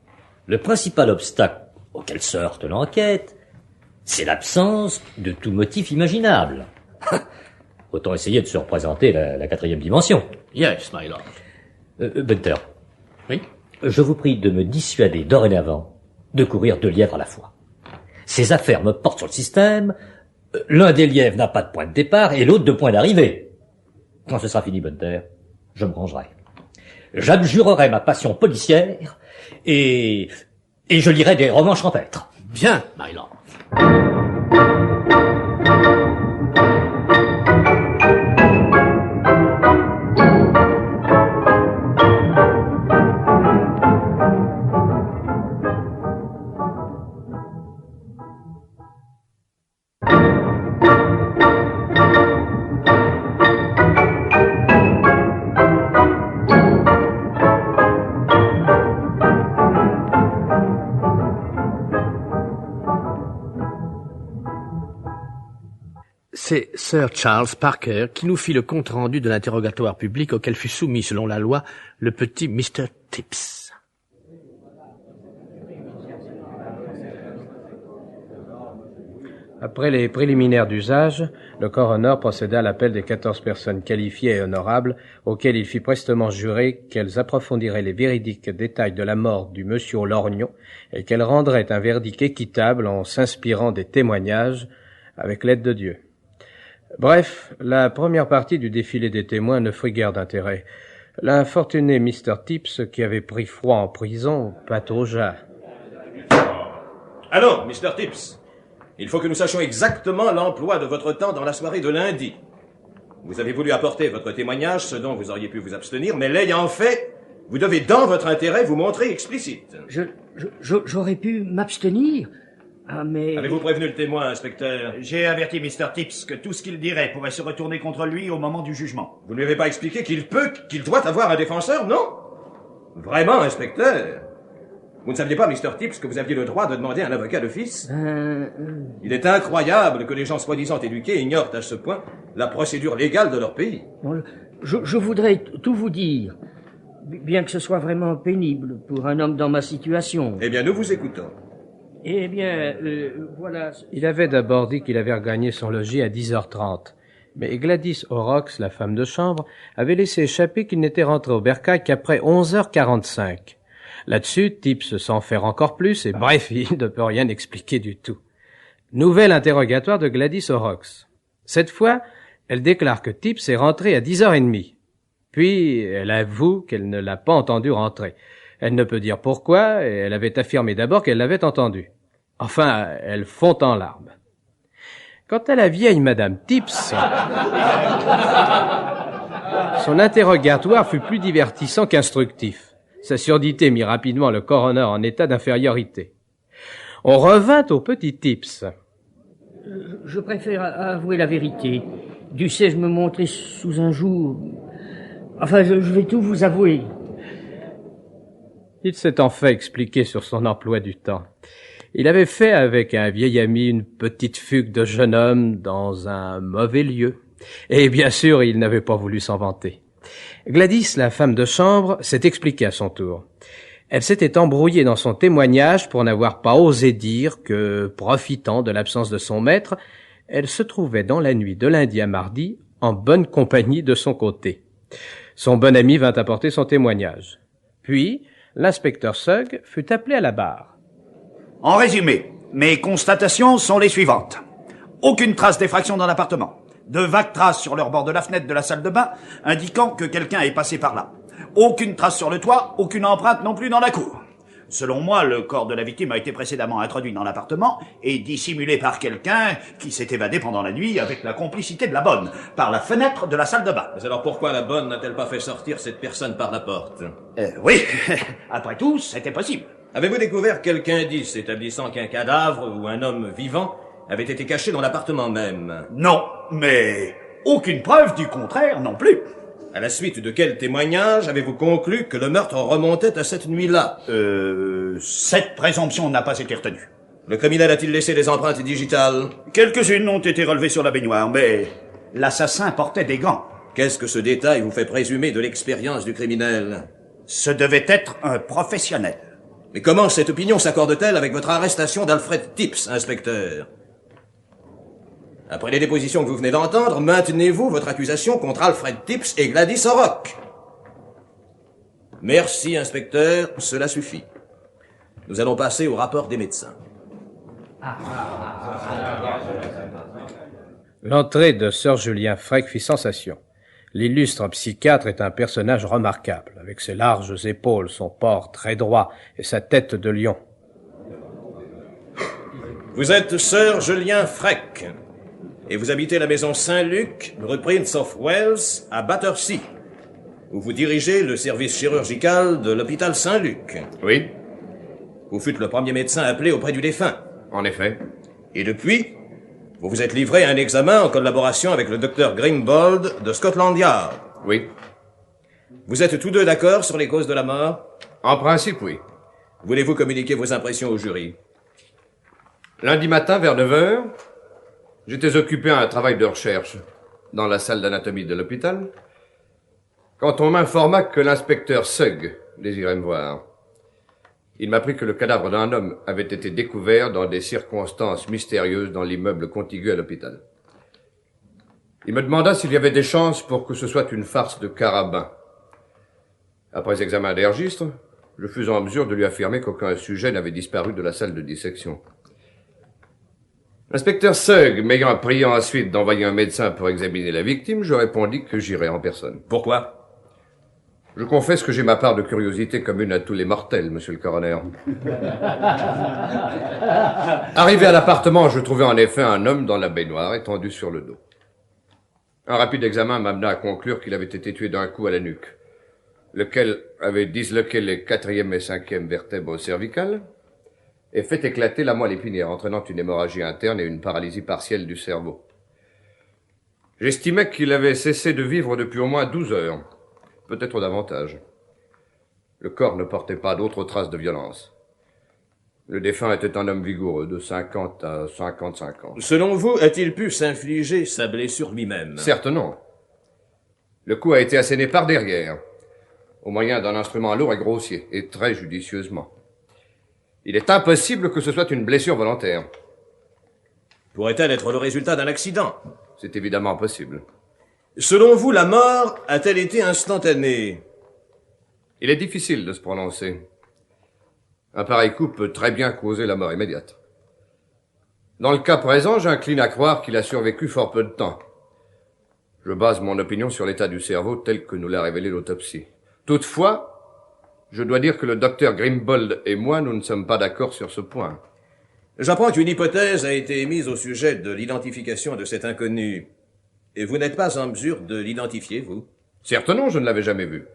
le principal obstacle auquel se heurte l'enquête, c'est l'absence de tout motif imaginable. Autant essayer de se représenter la quatrième dimension. Yes, my lord. Bunter. Oui? Je vous prie de me dissuader dorénavant de courir 2 lièvres à la fois. Ces affaires me portent sur le système. L'un des lièvres n'a pas de point de départ et l'autre de point d'arrivée. Quand ce sera fini, Bunter, je me rangerai. J'abjurerai ma passion policière et je lirai des romans champêtres. Bien, my lord. C'est Sir Charles Parker qui nous fit le compte-rendu de l'interrogatoire public auquel fut soumis, selon la loi, le petit Mr. Tips. Après les préliminaires d'usage, le coroner procéda à l'appel des 14 personnes qualifiées et honorables, auxquelles il fit prestement jurer qu'elles approfondiraient les véridiques détails de la mort du monsieur Lorgnon et qu'elles rendraient un verdict équitable en s'inspirant des témoignages avec l'aide de Dieu. Bref, la première partie du défilé des témoins ne fut guère d'intérêt. L'infortuné Mr. Tips, qui avait pris froid en prison, pataugea. Alors, Mr. Tips, il faut que nous sachions exactement l'emploi de votre temps dans la soirée de lundi. Vous avez voulu apporter votre témoignage, ce dont vous auriez pu vous abstenir, mais l'ayant fait, vous devez, dans votre intérêt, vous montrer explicite. J'aurais pu m'abstenir. Ah, mais... Avez-vous prévenu le témoin, inspecteur? J'ai averti Mr. Tips que tout ce qu'il dirait pourrait se retourner contre lui au moment du jugement. Vous ne lui avez pas expliqué qu'il doit avoir un défenseur, non? Vraiment, inspecteur? Vous ne saviez pas, Mr. Tips, que vous aviez le droit de demander un avocat d'office? Il est incroyable que les gens soi-disant éduqués ignorent à ce point la procédure légale de leur pays. Je voudrais tout vous dire, bien que ce soit vraiment pénible pour un homme dans ma situation. Eh bien, nous vous écoutons. Eh bien, voilà... Il avait d'abord dit qu'il avait regagné son logis à 10h30. Mais Gladys Horrocks, la femme de chambre, avait laissé échapper qu'il n'était rentré au bercail qu'après 11h45. Là-dessus, Tips s'enferre encore plus et bref, il ne peut rien expliquer du tout. Nouvel interrogatoire de Gladys Horrocks. Cette fois, elle déclare que Tips est rentré à 10h30. Puis, elle avoue qu'elle ne l'a pas entendu rentrer. Elle ne peut dire pourquoi et elle avait affirmé d'abord qu'elle l'avait entendu. Enfin, elle fond en larmes. Quant à la vieille Madame Tips, son interrogatoire fut plus divertissant qu'instructif. Sa surdité mit rapidement le coroner en état d'infériorité. On revint au petit Tips. Je préfère avouer la vérité. Dussé-je me montrer sous un jour... Enfin, je vais tout vous avouer. Il s'est en fait expliqué sur son emploi du temps. Il avait fait avec un vieil ami une petite fugue de jeune homme dans un mauvais lieu. Et bien sûr, il n'avait pas voulu s'en vanter. Gladys, la femme de chambre, s'est expliquée à son tour. Elle s'était embrouillée dans son témoignage pour n'avoir pas osé dire que, profitant de l'absence de son maître, elle se trouvait dans la nuit de lundi à mardi en bonne compagnie de son côté. Son bon ami vint apporter son témoignage. Puis, l'inspecteur Sugg fut appelé à la barre. En résumé, mes constatations sont les suivantes. Aucune trace d'effraction dans l'appartement. De vagues traces sur le rebord de la fenêtre de la salle de bain, indiquant que quelqu'un est passé par là. Aucune trace sur le toit, aucune empreinte non plus dans la cour. Selon moi, le corps de la victime a été précédemment introduit dans l'appartement et dissimulé par quelqu'un qui s'est évadé pendant la nuit avec la complicité de la bonne, par la fenêtre de la salle de bain. Mais alors pourquoi la bonne n'a-t-elle pas fait sortir cette personne par la porte? Oui, après tout, c'était possible. Avez-vous découvert quelque indice établissant qu'un cadavre ou un homme vivant avait été caché dans l'appartement même? Non, mais aucune preuve du contraire non plus. À la suite de quel témoignage avez-vous conclu que le meurtre remontait à cette nuit-là? Cette présomption n'a pas été retenue. Le criminel a-t-il laissé des empreintes digitales? Quelques-unes ont été relevées sur la baignoire, mais l'assassin portait des gants. Qu'est-ce que ce détail vous fait présumer de l'expérience du criminel? Ce devait être un professionnel. Mais comment cette opinion s'accorde-t-elle avec votre arrestation d'Alfred Tips, inspecteur? Après les dépositions que vous venez d'entendre, maintenez-vous votre accusation contre Alfred Tips et Gladys Horrocks? Merci, inspecteur, cela suffit. Nous allons passer au rapport des médecins. L'entrée de Sir Julien Freck fit sensation. L'illustre psychiatre est un personnage remarquable, avec ses larges épaules, son port très droit et sa tête de lion. Vous êtes Sir Julien Freck, et vous habitez la maison Saint-Luc, rue Prince of Wales, à Battersea, où vous dirigez le service chirurgical de l'hôpital Saint-Luc. Oui. Vous fûtes le premier médecin appelé auprès du défunt. En effet. Et depuis, vous vous êtes livré à un examen en collaboration avec le docteur Grimbold de Scotland Yard. Oui. Vous êtes tous deux d'accord sur les causes de la mort? En principe, oui. Voulez-vous communiquer vos impressions au jury? Lundi matin, vers 9h, J'étais occupé à un travail de recherche dans la salle d'anatomie de l'hôpital quand on m'informa que l'inspecteur Sugg désirait me voir. Il m'apprit que le cadavre d'un homme avait été découvert dans des circonstances mystérieuses dans l'immeuble contigu à l'hôpital. Il me demanda s'il y avait des chances pour que ce soit une farce de carabin. Après examen des registres, je fus en mesure de lui affirmer qu'aucun sujet n'avait disparu de la salle de dissection. L'inspecteur Sugg m'ayant prié ensuite d'envoyer un médecin pour examiner la victime, je répondis que j'irais en personne. Pourquoi? Je confesse que j'ai ma part de curiosité commune à tous les mortels, monsieur le coroner. Arrivé à l'appartement, je trouvai en effet un homme dans la baignoire, étendu sur le dos. Un rapide examen m'amena à conclure qu'il avait été tué d'un coup à la nuque, lequel avait disloqué les 4e et 5e vertèbres cervicales et fait éclater la moelle épinière, entraînant une hémorragie interne et une paralysie partielle du cerveau. J'estimais qu'il avait cessé de vivre depuis au moins 12 heures, peut-être davantage. Le corps ne portait pas d'autres traces de violence. Le défunt était un homme vigoureux, de 50 à 55 ans. Selon vous, a-t-il pu s'infliger sa blessure lui-même? Certes non. Le coup a été asséné par derrière, au moyen d'un instrument lourd et grossier, et très judicieusement. Il est impossible que ce soit une blessure volontaire. Pourrait-elle être le résultat d'un accident? C'est évidemment possible. Selon vous, la mort a-t-elle été instantanée? Il est difficile de se prononcer. Un pareil coup peut très bien causer la mort immédiate. Dans le cas présent, j'incline à croire qu'il a survécu fort peu de temps. Je base mon opinion sur l'état du cerveau tel que nous l'a révélé l'autopsie. Toutefois, je dois dire que le docteur Grimbold et moi, nous ne sommes pas d'accord sur ce point. J'apprends qu'une hypothèse a été émise au sujet de l'identification de cet inconnu. Et vous n'êtes pas en mesure de l'identifier, vous? Certes non, je ne l'avais jamais vu.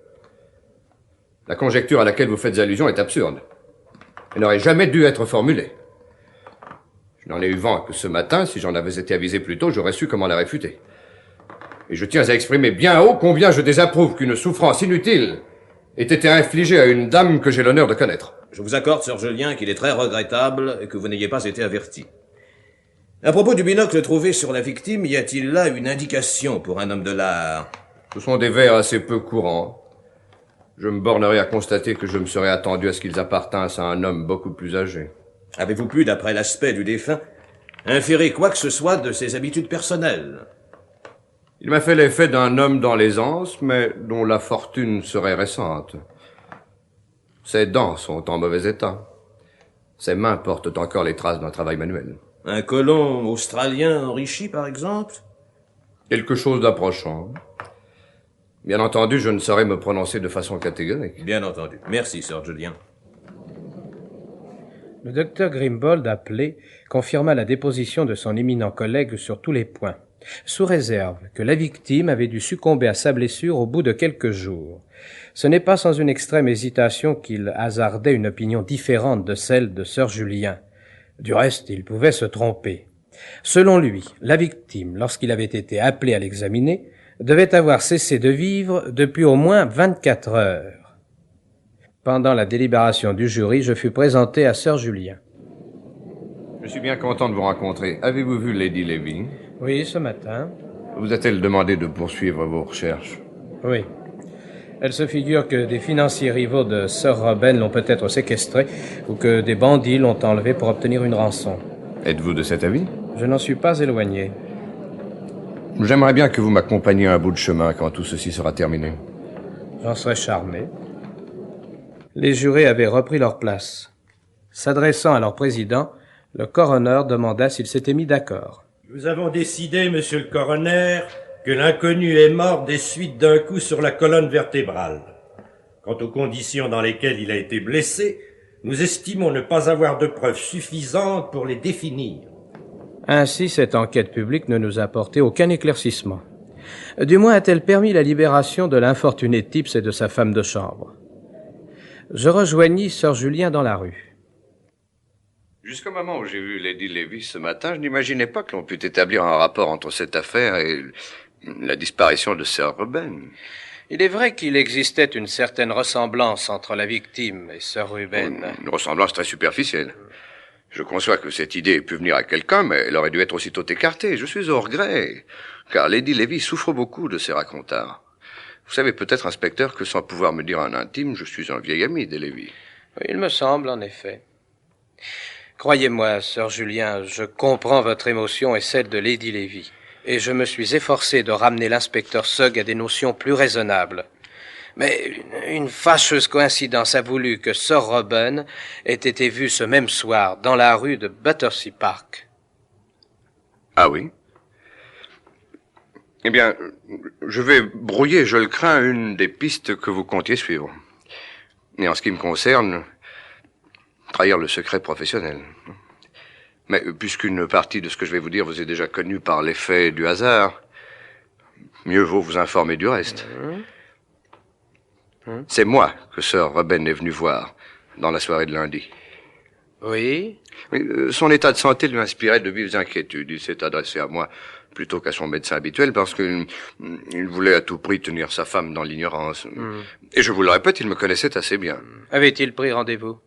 La conjecture à laquelle vous faites allusion est absurde. Elle n'aurait jamais dû être formulée. Je n'en ai eu vent que ce matin. Si j'en avais été avisé plus tôt, j'aurais su comment la réfuter. Et je tiens à exprimer bien haut combien je désapprouve qu'une souffrance inutile ait été infligée à une dame que j'ai l'honneur de connaître. Je vous accorde, Sir Julien, qu'il est très regrettable que vous n'ayez pas été averti. À propos du binocle trouvé sur la victime, y a-t-il là une indication pour un homme de l'art? Ce sont des verres assez peu courants. Je me bornerai à constater que je me serais attendu à ce qu'ils appartinssent à un homme beaucoup plus âgé. Avez-vous pu, d'après l'aspect du défunt, inférer quoi que ce soit de ses habitudes personnelles? Il m'a fait l'effet d'un homme dans l'aisance, mais dont la fortune serait récente. Ses dents sont en mauvais état. Ses mains portent encore les traces d'un travail manuel. Un colon australien enrichi, par exemple? Quelque chose d'approchant. Bien entendu, je ne saurais me prononcer de façon catégorique. Bien entendu. Merci, Sir Julien. Le docteur Grimbold, appelé, confirma la déposition de son éminent collègue sur tous les points, sous réserve que la victime avait dû succomber à sa blessure au bout de quelques jours. Ce n'est pas sans une extrême hésitation qu'il hasardait une opinion différente de celle de Sir Julien. Du reste, il pouvait se tromper. Selon lui, la victime, lorsqu'il avait été appelé à l'examiner, devait avoir cessé de vivre depuis au moins 24 heures. Pendant la délibération du jury, je fus présenté à Sir Julien. Je suis bien content de vous rencontrer. Avez-vous vu Lady Lévy? Oui, ce matin. Vous a-t-elle demandé de poursuivre vos recherches? Oui. Elle se figure que des financiers rivaux de Sir Robin l'ont peut-être séquestré ou que des bandits l'ont enlevé pour obtenir une rançon. Êtes-vous de cet avis? Je n'en suis pas éloigné. J'aimerais bien que vous m'accompagniez un bout de chemin quand tout ceci sera terminé. J'en serais charmé. Les jurés avaient repris leur place. S'adressant à leur président, le coroner demanda s'ils s'étaient mis d'accord. Nous avons décidé, monsieur le coroner, que l'inconnu est mort des suites d'un coup sur la colonne vertébrale. Quant aux conditions dans lesquelles il a été blessé, nous estimons ne pas avoir de preuves suffisantes pour les définir. Ainsi, cette enquête publique ne nous a apporté aucun éclaircissement. Du moins a-t-elle permis la libération de l'infortuné Tips et de sa femme de chambre. Je rejoignis Sir Julien dans la rue. Jusqu'au moment où j'ai vu Lady Lévy ce matin, je n'imaginais pas que l'on pût établir un rapport entre cette affaire et la disparition de Sir Ruben. Il est vrai qu'il existait une certaine ressemblance entre la victime et Sir Ruben. Une ressemblance très superficielle. Je conçois que cette idée ait pu venir à quelqu'un, mais elle aurait dû être aussitôt écartée. Je suis au regret, car Lady Lévy souffre beaucoup de ces racontards. Vous savez peut-être, inspecteur, que sans pouvoir me dire en intime, je suis un vieil ami des Lévy. Oui, il me semble, en effet. Croyez-moi, Sir Julien, je comprends votre émotion et celle de Lady Lévy, et je me suis efforcé de ramener l'inspecteur Sugg à des notions plus raisonnables. Mais une fâcheuse coïncidence a voulu que Sir Robin ait été vu ce même soir dans la rue de Battersea Park. Ah oui? Eh bien, je vais brouiller, je le crains, une des pistes que vous comptiez suivre. Et en ce qui me concerne, trahir le secret professionnel. Mais puisqu'une partie de ce que je vais vous dire vous est déjà connue par l'effet du hasard, mieux vaut vous informer du reste. C'est moi que Sir Robin est venu voir dans la soirée de lundi. Oui? Son état de santé lui inspirait de vives inquiétudes. Il s'est adressé à moi plutôt qu'à son médecin habituel parce qu'il voulait à tout prix tenir sa femme dans l'ignorance. Et je vous le répète, il me connaissait assez bien. Avait-il pris rendez-vous?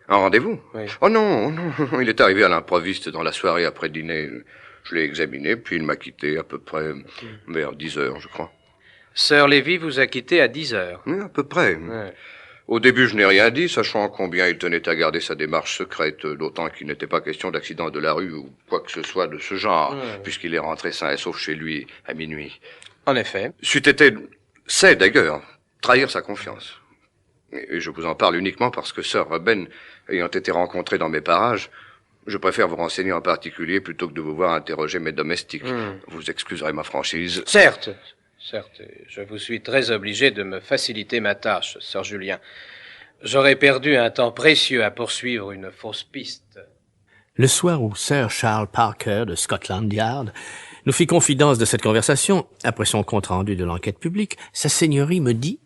Un rendez-vous? Oui. Oh non, il est arrivé à l'improviste dans la soirée après dîner. Je l'ai examiné, puis il m'a quitté à peu près vers 10 heures, je crois. Sir Lévy vous a quitté à 10 heures. Oui, à peu près. Ouais. Au début, je n'ai rien dit, sachant combien il tenait à garder sa démarche secrète, d'autant qu'il n'était pas question d'accident de la rue ou quoi que ce soit de ce genre, puisqu'il est rentré sain et sauf chez lui à minuit. En effet. C'est d'ailleurs trahir sa confiance. Et je vous en parle uniquement parce que Sir Robin, ayant été rencontré dans mes parages, je préfère vous renseigner en particulier plutôt que de vous voir interroger mes domestiques. Vous excuserez ma franchise. Certes, je vous suis très obligé de me faciliter ma tâche, Sir Julien. J'aurais perdu un temps précieux à poursuivre une fausse piste. Le soir où Sir Charles Parker de Scotland Yard nous fit confidence de cette conversation, après son compte-rendu de l'enquête publique, sa seigneurie me dit: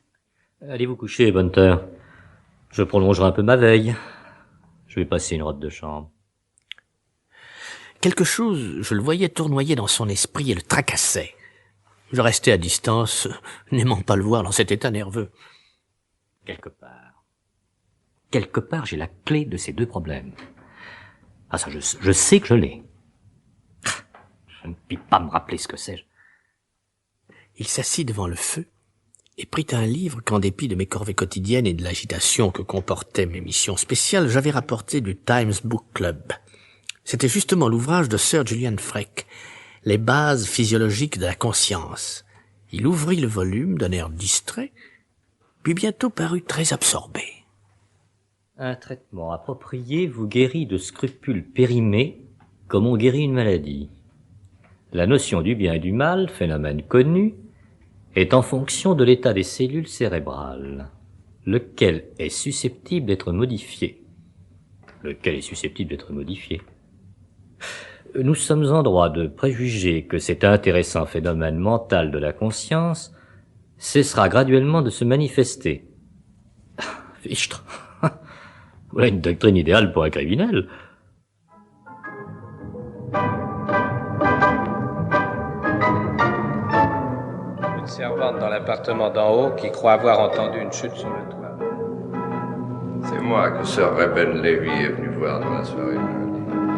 Allez vous coucher, Bunter. Je prolongerai un peu ma veille. Je vais passer une robe de chambre. Quelque chose, je le voyais tournoyer dans son esprit et le tracassait. Je restais à distance, n'aimant pas le voir dans cet état nerveux. Quelque part, j'ai la clé de ces deux problèmes. Ah ça, je sais que je l'ai. Je ne puis pas me rappeler ce que c'est. Il s'assit devant le feu et prit un livre qu'en dépit de mes corvées quotidiennes et de l'agitation que comportaient mes missions spéciales, j'avais rapporté du Times Book Club. C'était justement l'ouvrage de Sir Julian Freke, Les bases physiologiques de la conscience. Il ouvrit le volume d'un air distrait, puis bientôt parut très absorbé. Un traitement approprié vous guérit de scrupules périmés comme on guérit une maladie. La notion du bien et du mal, phénomène connu, est en fonction de l'état des cellules cérébrales, lequel est susceptible d'être modifié. Nous sommes en droit de préjuger que cet intéressant phénomène mental de la conscience cessera graduellement de se manifester. Fichtre. Voilà une doctrine idéale pour un criminel. Une servante dans l'appartement d'en haut qui croit avoir entendu une chute sur le toit. C'est moi que Sir Robin Lévy est venu voir dans la soirée de lundi.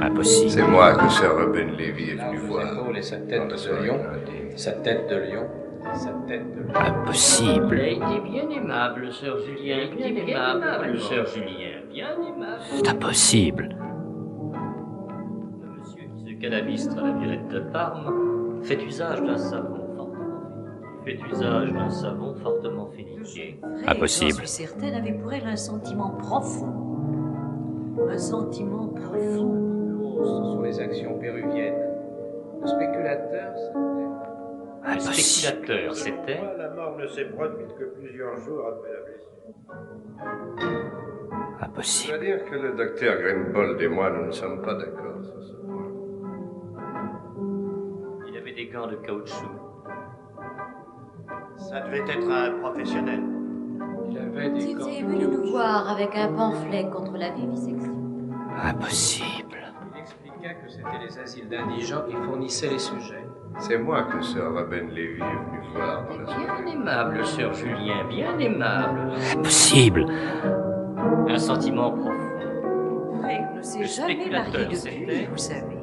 Impossible. C'est moi que Sir Robin Lévy est venu voir. Sa tête de lion, sa tête de lion, sa tête de lion. Impossible. Il a été bien aimable, Sir Julien. Bien aimable, Sir Julien. Bien aimable. C'est impossible. Le monsieur qui se canabistre à la Violette de Parme fait usage d'un savon fortement fénifié. Impossible. J'en suis certaine, avait pour elle un sentiment profond. Un sentiment profond. Sur les actions péruviennes. Le spéculateur, Le spéculateur, c'était... La mort ne s'est produite que plusieurs jours après la blessure. Je Impossible. dois dire que le docteur Grimbold et moi, nous ne sommes pas d'accord sur ce point. Il avait des gants de caoutchouc. Ça devait être un professionnel. il avait des Tite est venu nous voir avec un pamphlet contre la vivisection. Impossible. Il expliqua que c'était les asiles d'indigents qui fournissaient les sujets. C'est moi que Sir Robin Lévy est venu voir dans la soirée. Bien aimable, Sir Julien. Bien aimable. Impossible. Un sentiment profond. Freke ne ne s'est jamais marié depuis, vous savez.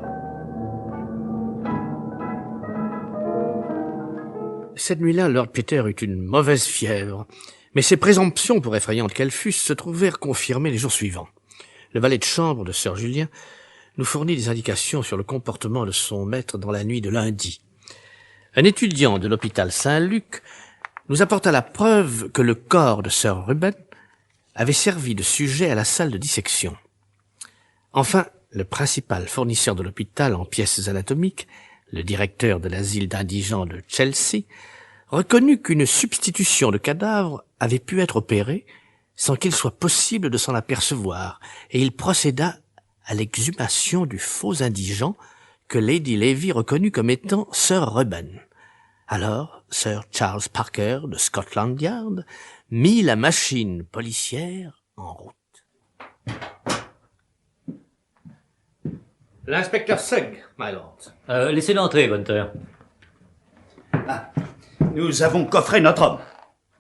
Cette nuit-là, Lord Peter eut une mauvaise fièvre, mais ses présomptions, pour effrayantes qu'elles fussent, se trouvèrent confirmées les jours suivants. Le valet de chambre de Sir Julien nous fournit des indications sur le comportement de son maître dans la nuit de lundi. Un étudiant de l'hôpital Saint-Luc nous apporta la preuve que le corps de Sir Reuben avait servi de sujet à la salle de dissection. Enfin, le principal fournisseur de l'hôpital en pièces anatomiques, le directeur de l'asile d'indigents de Chelsea, reconnut qu'une substitution de cadavres avait pu être opérée sans qu'il soit possible de s'en apercevoir, et il procéda à l'exhumation du faux indigent que Lady Lévy reconnut comme étant Sir Reuben. Alors, Sir Charles Parker de Scotland Yard mit la machine policière en route. L'inspecteur Sugg, my lord. Laissez-le entrer, Bunter. Nous avons coffré notre homme.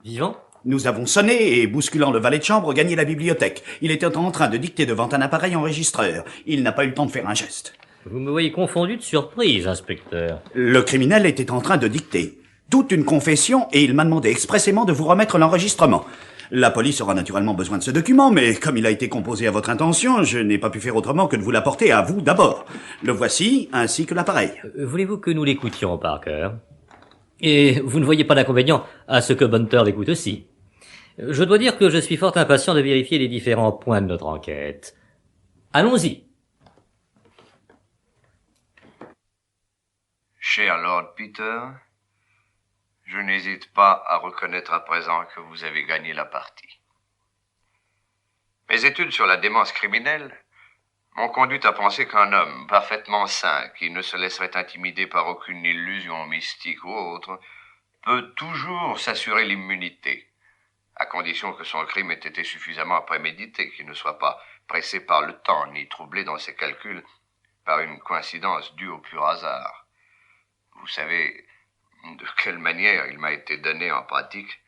Vivant? Nous avons sonné et, bousculant le valet de chambre, gagné la bibliothèque. Il était en train de dicter devant un appareil enregistreur. Il n'a pas eu le temps de faire un geste. Vous me voyez confondu de surprise, inspecteur. Le criminel était en train de dicter toute une confession et il m'a demandé expressément de vous remettre l'enregistrement. La police aura naturellement besoin de ce document, mais comme il a été composé à votre intention, je n'ai pas pu faire autrement que de vous l'apporter à vous d'abord. Le voici, ainsi que l'appareil. Voulez-vous que nous l'écoutions, Parker? Et vous ne voyez pas d'inconvénient à ce que Bunter l'écoute aussi. Je dois dire que je suis fort impatient de vérifier les différents points de notre enquête. Allons-y. Cher Lord Peter, je n'hésite pas à reconnaître à présent que vous avez gagné la partie. Mes études sur la démence criminelle m'ont conduit à penser qu'un homme parfaitement sain, qui ne se laisserait intimider par aucune illusion mystique ou autre, peut toujours s'assurer l'immunité, à condition que son crime ait été suffisamment prémédité, qu'il ne soit pas pressé par le temps, ni troublé dans ses calculs par une coïncidence due au pur hasard. Vous savez de quelle manière il m'a été donné en pratique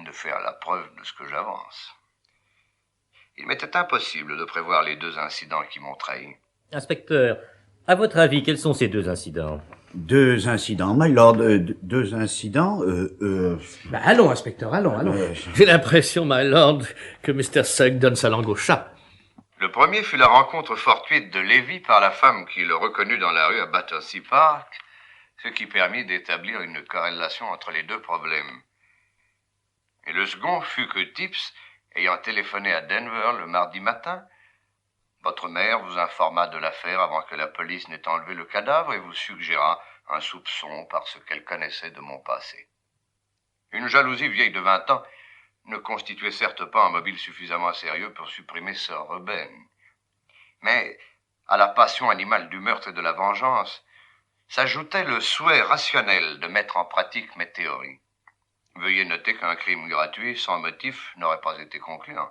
de faire la preuve de ce que j'avance. Il m'était impossible de prévoir les deux incidents qui m'ont trahi. Inspecteur, à votre avis, quels sont ces deux incidents? Deux incidents, my lord, deux incidents, allons, inspecteur, allons. J'ai l'impression, my lord, que Mr. Sugg donne sa langue au chat. Le premier fut la rencontre fortuite de Lévy par la femme qui le reconnut dans la rue à Battersea Park, ce qui permit d'établir une corrélation entre les deux problèmes. Et le second fut que Tips, ayant téléphoné à Denver le mardi matin, votre mère vous informa de l'affaire avant que la police n'ait enlevé le cadavre et vous suggéra un soupçon parce qu'elle connaissait de mon passé. Une jalousie vieille de 20 ans ne constituait certes pas un mobile suffisamment sérieux pour supprimer Sir Reuben. Mais à la passion animale du meurtre et de la vengeance s'ajoutait le souhait rationnel de mettre en pratique mes théories. Veuillez noter qu'un crime gratuit, sans motif, n'aurait pas été concluant.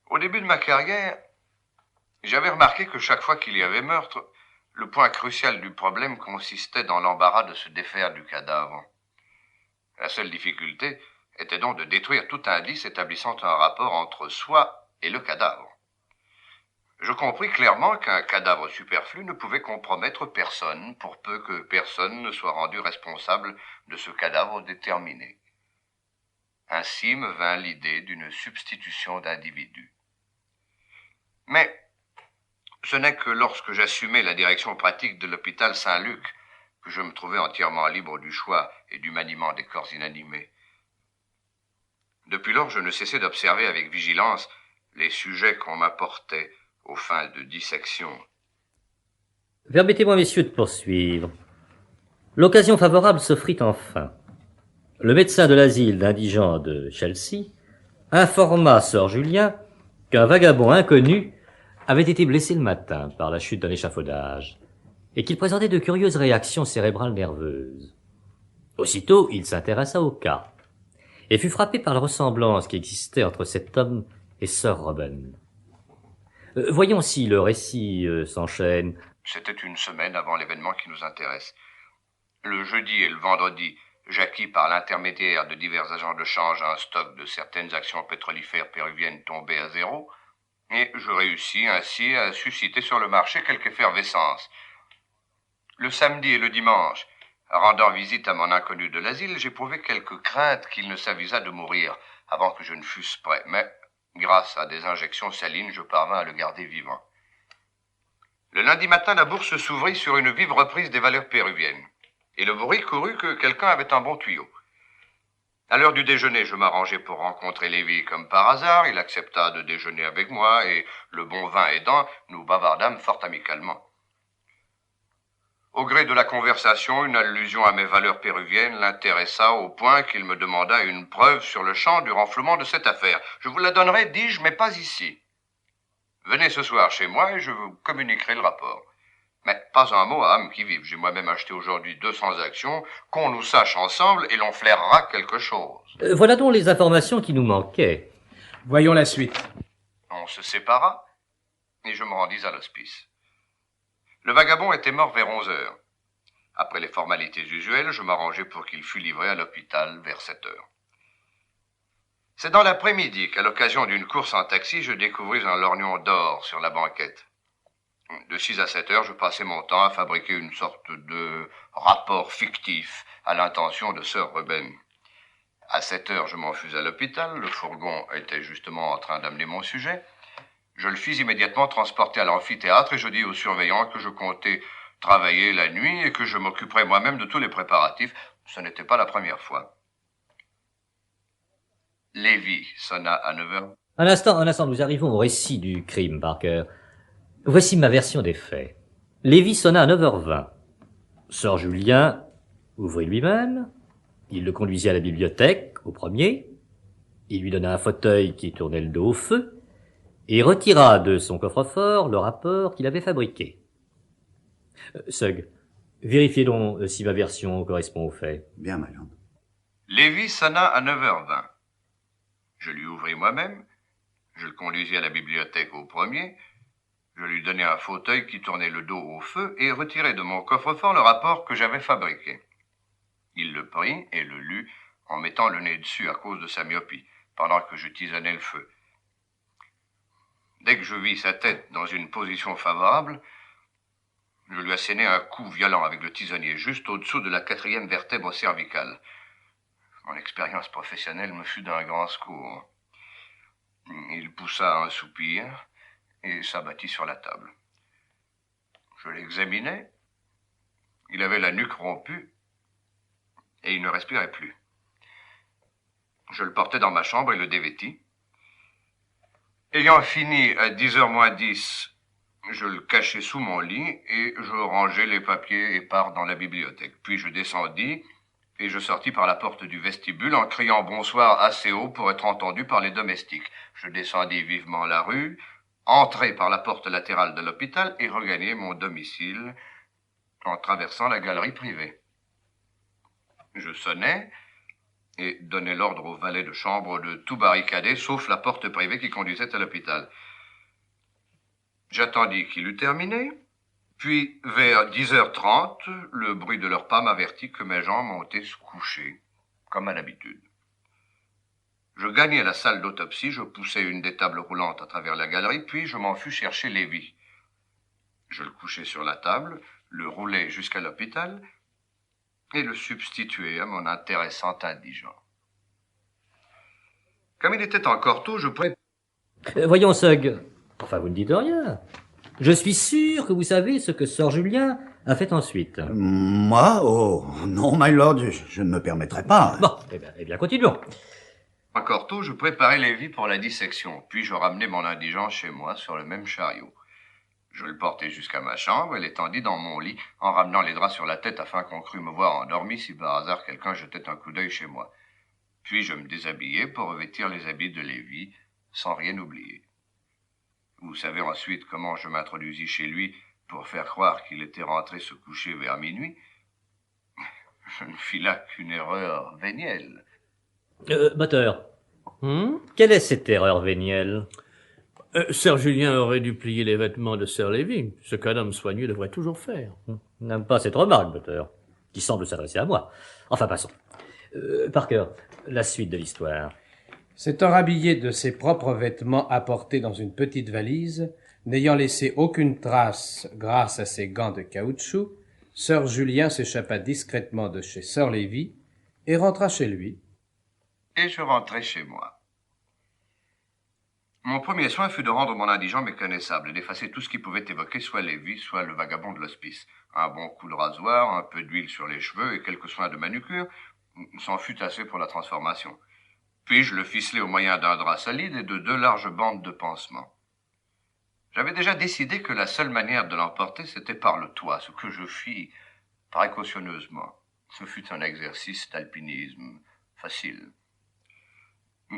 Au début de ma carrière, j'avais remarqué que chaque fois qu'il y avait meurtre, le point crucial du problème consistait dans l'embarras de se défaire du cadavre. La seule difficulté était donc de détruire tout indice établissant un rapport entre soi et le cadavre. Je compris clairement qu'un cadavre superflu ne pouvait compromettre personne, pour peu que personne ne soit rendu responsable de ce cadavre déterminé. Ainsi me vint l'idée d'une substitution d'individus. Mais ce n'est que lorsque j'assumai la direction pratique de l'hôpital Saint-Luc que je me trouvais entièrement libre du choix et du maniement des corps inanimés. Depuis lors, je ne cessais d'observer avec vigilance les sujets qu'on m'apportait aux fins de dissection. Permettez-moi, messieurs, de poursuivre. L'occasion favorable s'offrit enfin. Le médecin de l'asile d'indigents de Chelsea informa Sir Julien qu'un vagabond inconnu avait été blessé le matin par la chute d'un échafaudage et qu'il présentait de curieuses réactions cérébrales nerveuses. Aussitôt, il s'intéressa au cas et fut frappé par la ressemblance qui existait entre cet homme et Sir Reuben. Voyons si le récit s'enchaîne. C'était une semaine avant l'événement qui nous intéresse. Le jeudi et le vendredi, j'acquis par l'intermédiaire de divers agents de change un stock de certaines actions pétrolifères péruviennes tombées à zéro, Et je réussis ainsi à susciter sur le marché quelque effervescence. Le samedi et le dimanche, rendant visite à mon inconnu de l'asile, j'éprouvais quelque crainte qu'il ne s'avisât de mourir avant que je ne fusse prêt. Mais, grâce à des injections salines, je parvins à le garder vivant. Le lundi matin, la bourse s'ouvrit sur une vive reprise des valeurs péruviennes. Et le bruit courut que quelqu'un avait un bon tuyau. À l'heure du déjeuner, je m'arrangeai pour rencontrer Lévy comme par hasard. Il accepta de déjeuner avec moi et, le bon vin aidant, nous bavardâmes fort amicalement. Au gré de la conversation, une allusion à mes valeurs péruviennes l'intéressa au point qu'il me demanda une preuve sur le champ du renflement de cette affaire. Je vous la donnerai, dis-je, mais pas ici. Venez ce soir chez moi et je vous communiquerai le rapport. Mais pas un mot à âme qui vive. J'ai moi-même acheté aujourd'hui 200 actions, qu'on nous sache ensemble et l'on flairera quelque chose. Voilà donc les informations qui nous manquaient. Voyons la suite. On se sépara et je me rendis à l'hospice. Le vagabond était mort vers 11 heures. Après les formalités usuelles, je m'arrangeai pour qu'il fût livré à l'hôpital vers 7 heures. C'est dans l'après-midi qu'à l'occasion d'une course en taxi, je découvris un lorgnon d'or sur la banquette. De 6 à 7 heures, je passais mon temps à fabriquer une sorte de rapport fictif à l'intention de Sir Reuben. À 7 heures, je m'en fus à l'hôpital. Le fourgon était justement en train d'amener mon sujet. Je le fis immédiatement transporter à l'amphithéâtre et je dis aux surveillants que je comptais travailler la nuit et que je m'occuperais moi-même de tous les préparatifs. Ce n'était pas la première fois. Lévy sonna à 9 heures. Un instant, nous arrivons au récit du crime, Parker. Voici ma version des faits. Lévy sonna à 9h20. Sir Julien ouvrit lui-même. Il le conduisit à la bibliothèque, au premier. Il lui donna un fauteuil qui tournait le dos au feu et retira de son coffre-fort le rapport qu'il avait fabriqué. Sugg, vérifiez donc si ma version correspond aux faits. Bien, my lord. Lévy sonna à 9h20. Je lui ouvris moi-même. Je le conduisis à la bibliothèque au premier. Je lui donnai un fauteuil qui tournait le dos au feu et retirai de mon coffre-fort le rapport que j'avais fabriqué. Il le prit et le lut en mettant le nez dessus à cause de sa myopie, pendant que je tisonnais le feu. Dès que je vis sa tête dans une position favorable, je lui assénai un coup violent avec le tisonnier juste au-dessous de la 4e vertèbre cervicale. Mon expérience professionnelle me fut d'un grand secours. Il poussa un soupir et s'abattit sur la table. Je l'examinai. Il avait la nuque rompue et il ne respirait plus. Je le portai dans ma chambre et le dévêtis. Ayant fini à 10h moins 10, je le cachai sous mon lit et je rangeai les papiers épars dans la bibliothèque. Puis je descendis et je sortis par la porte du vestibule en criant bonsoir assez haut pour être entendu par les domestiques. Je descendis vivement la rue, entrai par la porte latérale de l'hôpital et regagnai mon domicile en traversant la galerie privée. Je sonnai et donnai l'ordre au valet de chambre de tout barricader, sauf la porte privée qui conduisait à l'hôpital. J'attendis qu'il eût terminé, puis vers 10h30, le bruit de leurs pas m'avertit que mes gens montaient se coucher, comme à l'habitude. Je gagnai la salle d'autopsie, je poussai une des tables roulantes à travers la galerie, puis je m'en fus chercher Lévy. Je le couchai sur la table, le roulai jusqu'à l'hôpital et le substituai à mon intéressant indigent. Comme il était encore tôt, je Voyons, Sugg. Enfin, vous ne dites rien. Je suis sûr que vous savez ce que Sir Julien a fait ensuite. Moi? Oh, non, my lord, je ne me permettrai pas. Bon, eh bien, continuons. Encore tôt, je préparais Lévy pour la dissection, puis je ramenai mon indigent chez moi sur le même chariot. Je le portai jusqu'à ma chambre et l'étendis dans mon lit, en ramenant les draps sur la tête afin qu'on crût me voir endormi si par hasard quelqu'un jetait un coup d'œil chez moi. Puis je me déshabillai pour revêtir les habits de Lévy, sans rien oublier. Vous savez ensuite comment je m'introduisis chez lui pour faire croire qu'il était rentré se coucher vers minuit. Je ne fis là qu'une erreur vénielle. Butter, quelle est cette erreur vénielle? Sir Julien aurait dû plier les vêtements de Sir Lévy, ce qu'un homme soigneux devrait toujours faire. N'aime pas cette remarque, Butter, qui semble s'adresser à moi. Enfin, passons. Parker, la suite de l'histoire. S'étant rhabillé de ses propres vêtements apportés dans une petite valise, n'ayant laissé aucune trace grâce à ses gants de caoutchouc, Sir Julien s'échappa discrètement de chez Sir Lévy et rentra chez lui. Et je rentrai chez moi. Mon premier soin fut de rendre mon indigent méconnaissable et d'effacer tout ce qui pouvait évoquer soit Lévy, soit le vagabond de l'hospice. Un bon coup de rasoir, un peu d'huile sur les cheveux et quelques soins de manucure, c'en fut assez pour la transformation. Puis je le ficelai au moyen d'un drap solide et de 2 larges bandes de pansement. J'avais déjà décidé que la seule manière de l'emporter, c'était par le toit, ce que je fis précautionneusement. Ce fut un exercice d'alpinisme facile.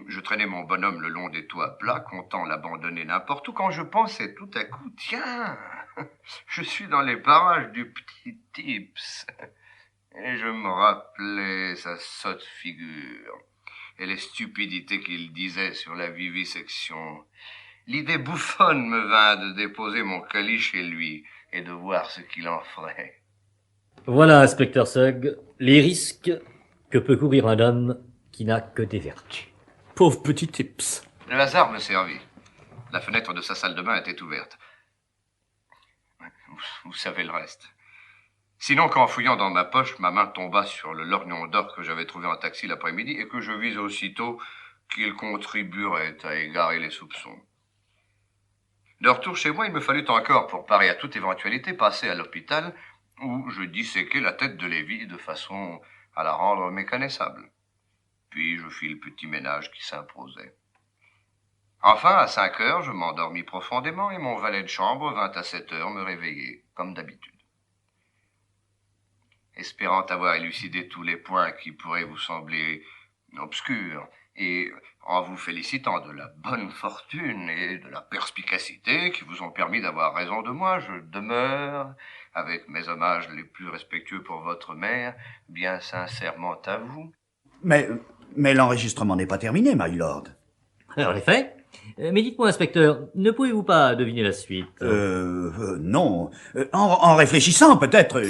Je traînais mon bonhomme le long des toits plats, comptant l'abandonner n'importe où, quand je pensais tout à coup, tiens, je suis dans les parages du petit Tips. Et je me rappelais sa sotte figure et les stupidités qu'il disait sur la vivisection. L'idée bouffonne me vint de déposer mon colis chez lui et de voir ce qu'il en ferait. Voilà, inspecteur Sugg, les risques que peut courir un homme qui n'a que des vertus. Pauvre petit Tips. Le hasard me servit. La fenêtre de sa salle de bain était ouverte. Vous savez le reste. Sinon qu'en fouillant dans ma poche, ma main tomba sur le lorgnon d'or que j'avais trouvé en taxi l'après-midi et que je vis aussitôt qu'il contribuerait à égarer les soupçons. De retour chez moi, il me fallut encore, pour parer à toute éventualité, passer à l'hôpital où je disséquai la tête de Lévy de façon à la rendre méconnaissable. Puis je fis le petit ménage qui s'imposait. Enfin, à 5 heures, je m'endormis profondément et mon valet de chambre vint à 7 heures me réveiller, comme d'habitude. Espérant avoir élucidé tous les points qui pourraient vous sembler obscurs, et en vous félicitant de la bonne fortune et de la perspicacité qui vous ont permis d'avoir raison de moi, je demeure, avec mes hommages les plus respectueux pour votre mère, bien sincèrement à vous. Mais l'enregistrement n'est pas terminé, my lord. En effet. Mais dites-moi, inspecteur, ne pouvez-vous pas deviner la suite? Non. En réfléchissant, peut-être.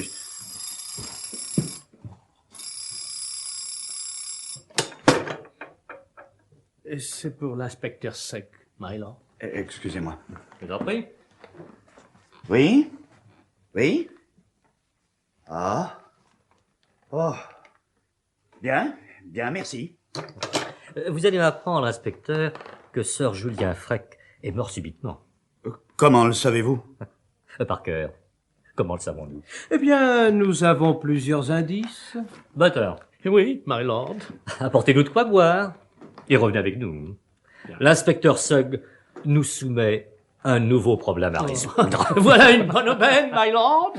C'est pour l'inspecteur Sugg, my lord. Excusez-moi. Je vous en prie. Oui? Oui? Ah? Oh. Bien, merci. Vous allez m'apprendre, inspecteur, que Sir Julien Freck est mort subitement. Comment le savez-vous? Par cœur. Comment le savons-nous? Eh bien, nous avons plusieurs indices. Butter. Oui, my lord. Apportez-nous de quoi boire et revenez avec nous. L'inspecteur Sugg nous soumet un nouveau problème à résoudre. Voilà une bonne aubaine, my lord.